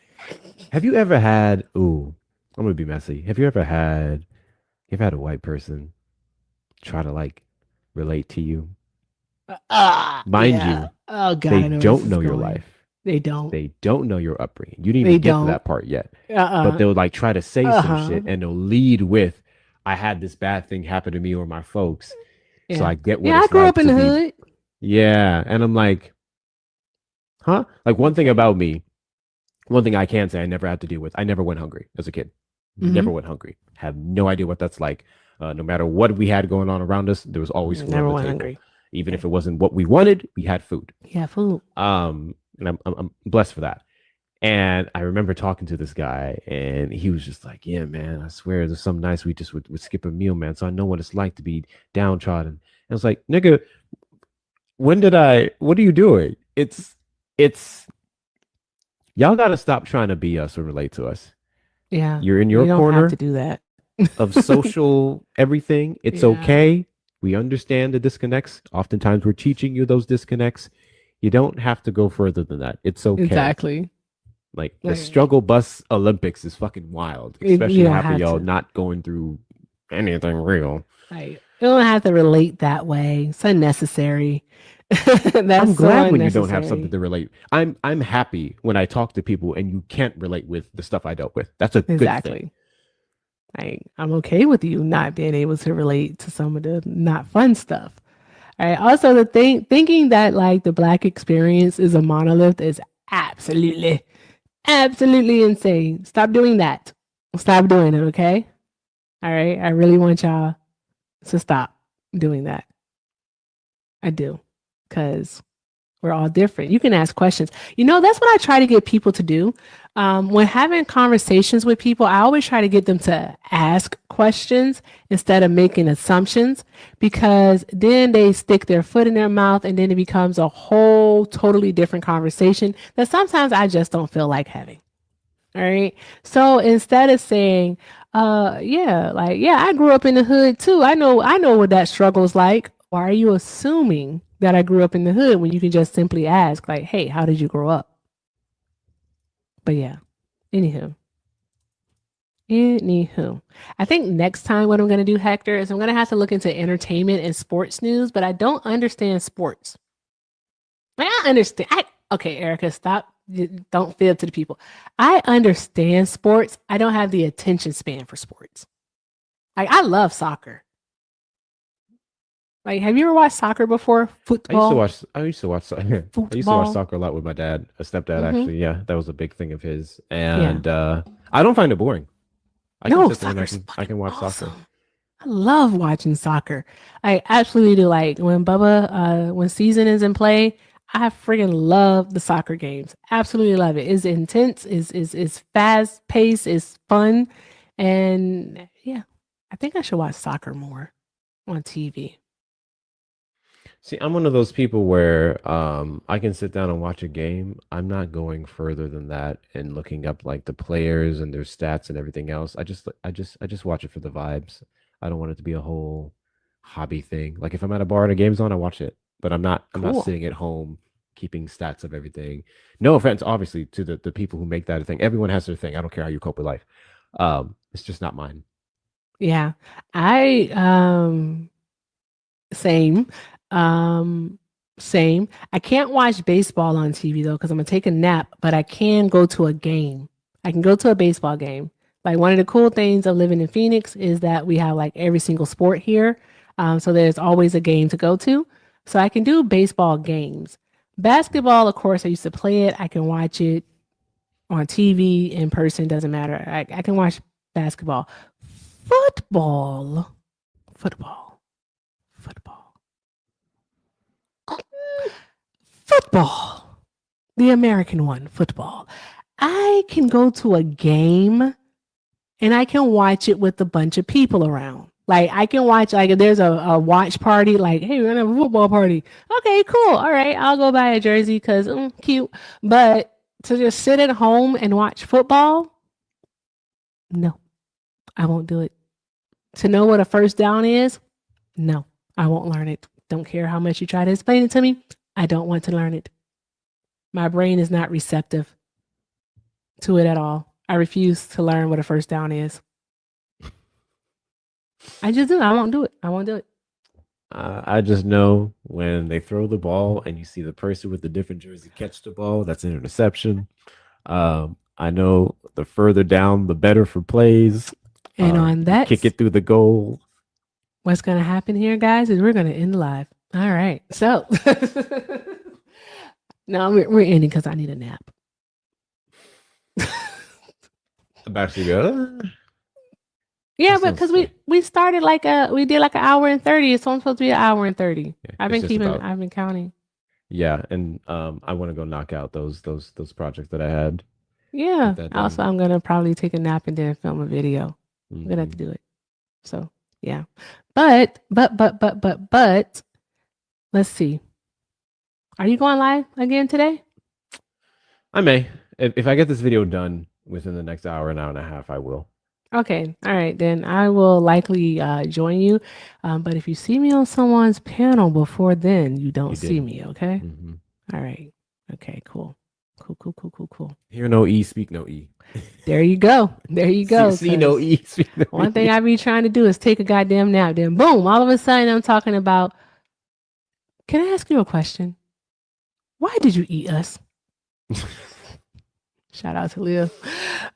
Have you ever had I'm gonna be messy. Have you ever had a white person try to like relate to you? Mind you, oh God, they don't know your life. They don't. They don't know your upbringing. You didn't even get to that part yet. But they'll like try to say some shit and they'll lead with, I had this bad thing happen to me or my folks. So I get what I grew up in the hood. Yeah. And I'm like, huh? Like one thing about me, one thing I can say I never had to deal with, I never went hungry as a kid. Never went hungry. Have no idea what that's like. No matter what we had going on around us, there was always food on the table. Hungry. Even if it wasn't what we wanted, we had food. Yeah, food. And I'm blessed for that. And I remember talking to this guy, and he was just like, "Yeah, man, I swear, there's some nights we just would skip a meal, man. So I know what it's like to be downtrodden." And I was like, "Nigga, what are you doing? It's y'all got to stop trying to be us or relate to us. Yeah, you're in your corner have to do that of social everything. It's okay. We understand the disconnects. Oftentimes, we're teaching you those disconnects." You don't have to go further than that. It's okay. Exactly. Like the struggle bus Olympics is fucking wild, especially half of y'all not going through anything real. Right. You don't have to relate that way. It's unnecessary. I'm glad when you don't have something to relate. I'm happy when I talk to people and you can't relate with the stuff I dealt with. That's a good thing. I'm okay with you not being able to relate to some of the not fun stuff. All right. Also, the thinking that like the Black experience is a monolith is absolutely insane. Stop doing that. Stop doing it. Okay. All right. I really want y'all to stop doing that. I do, because we're all different. You can ask questions. That's what I try to get people to do. When having conversations with people, I always try to get them to ask questions instead of making assumptions, because then they stick their foot in their mouth and then it becomes a whole totally different conversation that sometimes I just don't feel like having. All right. So instead of saying, I grew up in the hood too. I know what that struggle is like. Why are you assuming that I grew up in the hood when you can just simply ask, like, hey, how did you grow up? But yeah, anywho, I think next time what I'm going to do, Hector, is I'm going to have to look into entertainment and sports news, but I don't understand sports. I understand. Okay, Erica, stop. Don't fib to the people. I understand sports. I don't have the attention span for sports. I love soccer. Like, have you ever watched soccer before? Football? I used to watch soccer. I used to watch soccer a lot with my dad, a stepdad, actually. Yeah, that was a big thing of his. And I don't find it boring. I can watch soccer. I love watching soccer. I absolutely do. Like when season is in play, I friggin' love the soccer games. Absolutely love it. It's intense, is fast paced, it's fun. And yeah, I think I should watch soccer more on TV. See, I'm one of those people where I can sit down and watch a game. I'm not going further than that and looking up like the players and their stats and everything else. I just watch it for the vibes. I don't want it to be a whole hobby thing. Like if I'm at a bar and a game's on, I watch it. But I'm not Cool. sitting at home keeping stats of everything. No offense, obviously, to the people who make that a thing. Everyone has their thing. I don't care how you cope with life. It's just not mine. Yeah. I same. Um Same. I can't watch baseball on TV though because I'm gonna take a nap, but I can go to a game. I can go to a baseball game. Like one of the cool things of living in Phoenix is that we have like every single sport here. So there's always a game to go to. So I can do baseball games. Basketball, of course, I used to play it. I can watch it on TV, in person, doesn't matter. I can watch basketball. Football. Football. Football. Football. The American one, football. I can go to a game and I can watch it with a bunch of people around. Like I can watch like if there's a watch party, like, hey, we're gonna have a football party. Okay, cool. All right, I'll go buy a jersey because cute. But to just sit at home and watch football, no, I won't do it. To know what a first down is, no, I won't learn it. Don't care how much you try to explain it to me. I don't want to learn it. My brain is not receptive to it at all. I refuse to learn what a first down is. I just do. I won't do it. I won't do it. I just know when they throw the ball and you see the person with the different jersey catch the ball, that's an interception. I know the further down, the better for plays. And on that, kick it through the goal. What's going to happen here, guys, is we're going to end live. All right. So, no, we're ending because I need a nap. I'm actually good. Yeah, That but sounds because we started we did like an hour and 30. It's only supposed to be an hour and 30. Yeah, I've it's been just about- I've been counting. Yeah, and I want to go knock out those projects that I had. Yeah. that Also, done. I'm going to probably take a nap and then film a video. I'm going to have Mhm. to do it. So, yeah. But, let's see. Are you going live again today? I may. If I get this video done within the next hour and a half, I will. Okay. All right. Then I will likely join you. But if you see me on someone's panel before then, you don't You see didn't. me. Okay. Mhm. All right. Okay. Cool. Cool. Hear no E, speak no E. There you go. There you go. See no 'cause E, speak no One E. thing I be trying to do is take a goddamn nap. Then boom, all of a sudden I'm talking about. Can I ask you a question? Why did you eat us? Shout out to Leo.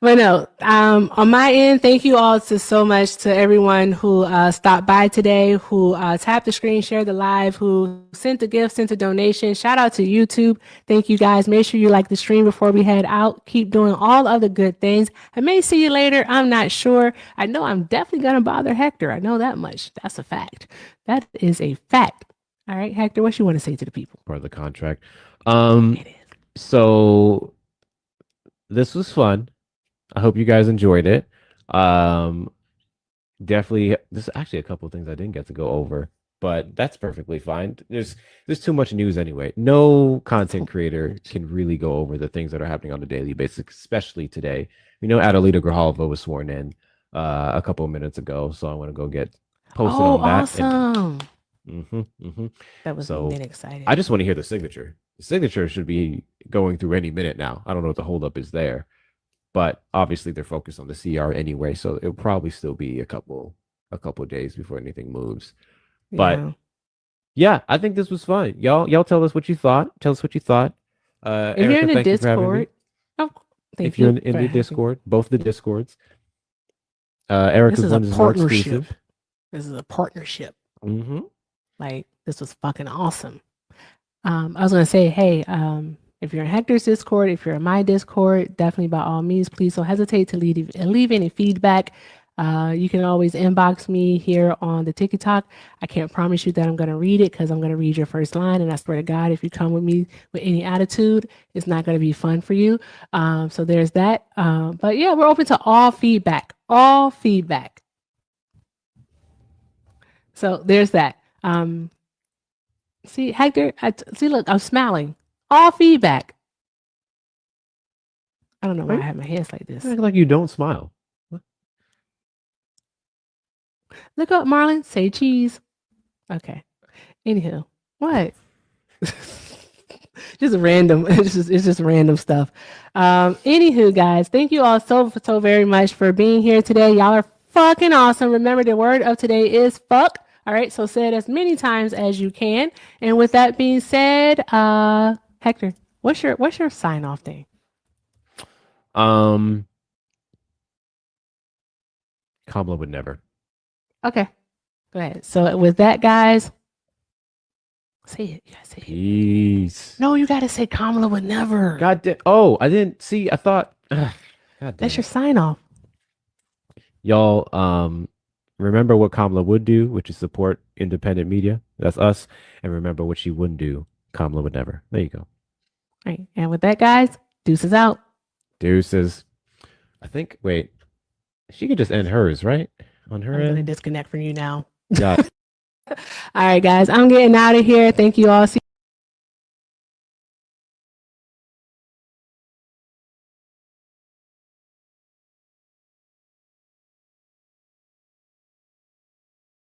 But no, on my end, thank you all so much to everyone who stopped by today, who tapped the screen, shared the live, who sent a gift, sent a donation. Shout out to YouTube. Thank you guys. Make sure you like the stream before we head out. Keep doing all other good things. I may see you later. I'm not sure. I know I'm definitely going to bother Hector. I know that much. That's a fact. That is a fact. All right, Hector, what you want to say to the people? Part of the contract. It is. So this was fun. I hope you guys enjoyed it. Definitely, there's actually a couple of things I didn't get to go over, but that's perfectly fine. There's too much news anyway. No content creator can really go over the things that are happening on a daily basis, especially today. You know, Adelita Grijalva was sworn in a couple of minutes ago, so I want to go get posted Oh, on that. awesome. That was So, been excited. I just want to hear the signature. The signature should be going through any minute now. I don't know what the holdup is there, but obviously they're focused on the CR anyway, so it'll probably still be a couple of days before anything moves. But Yeah. yeah, I think this was fun. Y'all tell us what you thought. Tell us what you thought. If you're Erica, in the thank you for having me. Discord, oh, thank If you're you in for the having me. Discord, both the Discords. This Erica's is a one is more partnership. exclusive. This is a partnership. Mm-hmm. Like, this was fucking awesome. I was gonna say, hey, if you're in Hector's Discord, if you're in my Discord, definitely by all means, please don't hesitate to leave any feedback. You can always inbox me here on the TikTok. I can't promise you that I'm going to read it because I'm going to read your first line. And I swear to God, if you come with me with any attitude, it's not going to be fun for you. So there's that. But yeah, we're open to all feedback. All feedback. So there's that. See, Hector, see, look, I'm smiling. All feedback. I don't know why I have my hands like this. Act like you don't smile. Look up, Marlon. Say cheese. Okay. Anywho, what? Just random. It's just random stuff. Anywho, guys, thank you all so very much for being here today. Y'all are fucking awesome. Remember, the word of today is fuck. All right, so say it as many times as you can. And with that being said, Hector, what's your sign off thing? Kamala would never. Okay, go ahead. So with that, guys, say it. You gotta say it. Peace. No, you gotta say Kamala would never. God damn. Oh, I didn't see. I thought. God damn. That's your sign off. Y'all, remember what Kamala would do, which is support independent media. That's us. And remember what she wouldn't do. Kamala would never. There you go. All right. And with that, guys, deuces out. Deuces. I think, wait, she could just end hers, right? On her I'm going to end? disconnect from you now. Got it. All right, guys, I'm getting out of here. Thank you all. See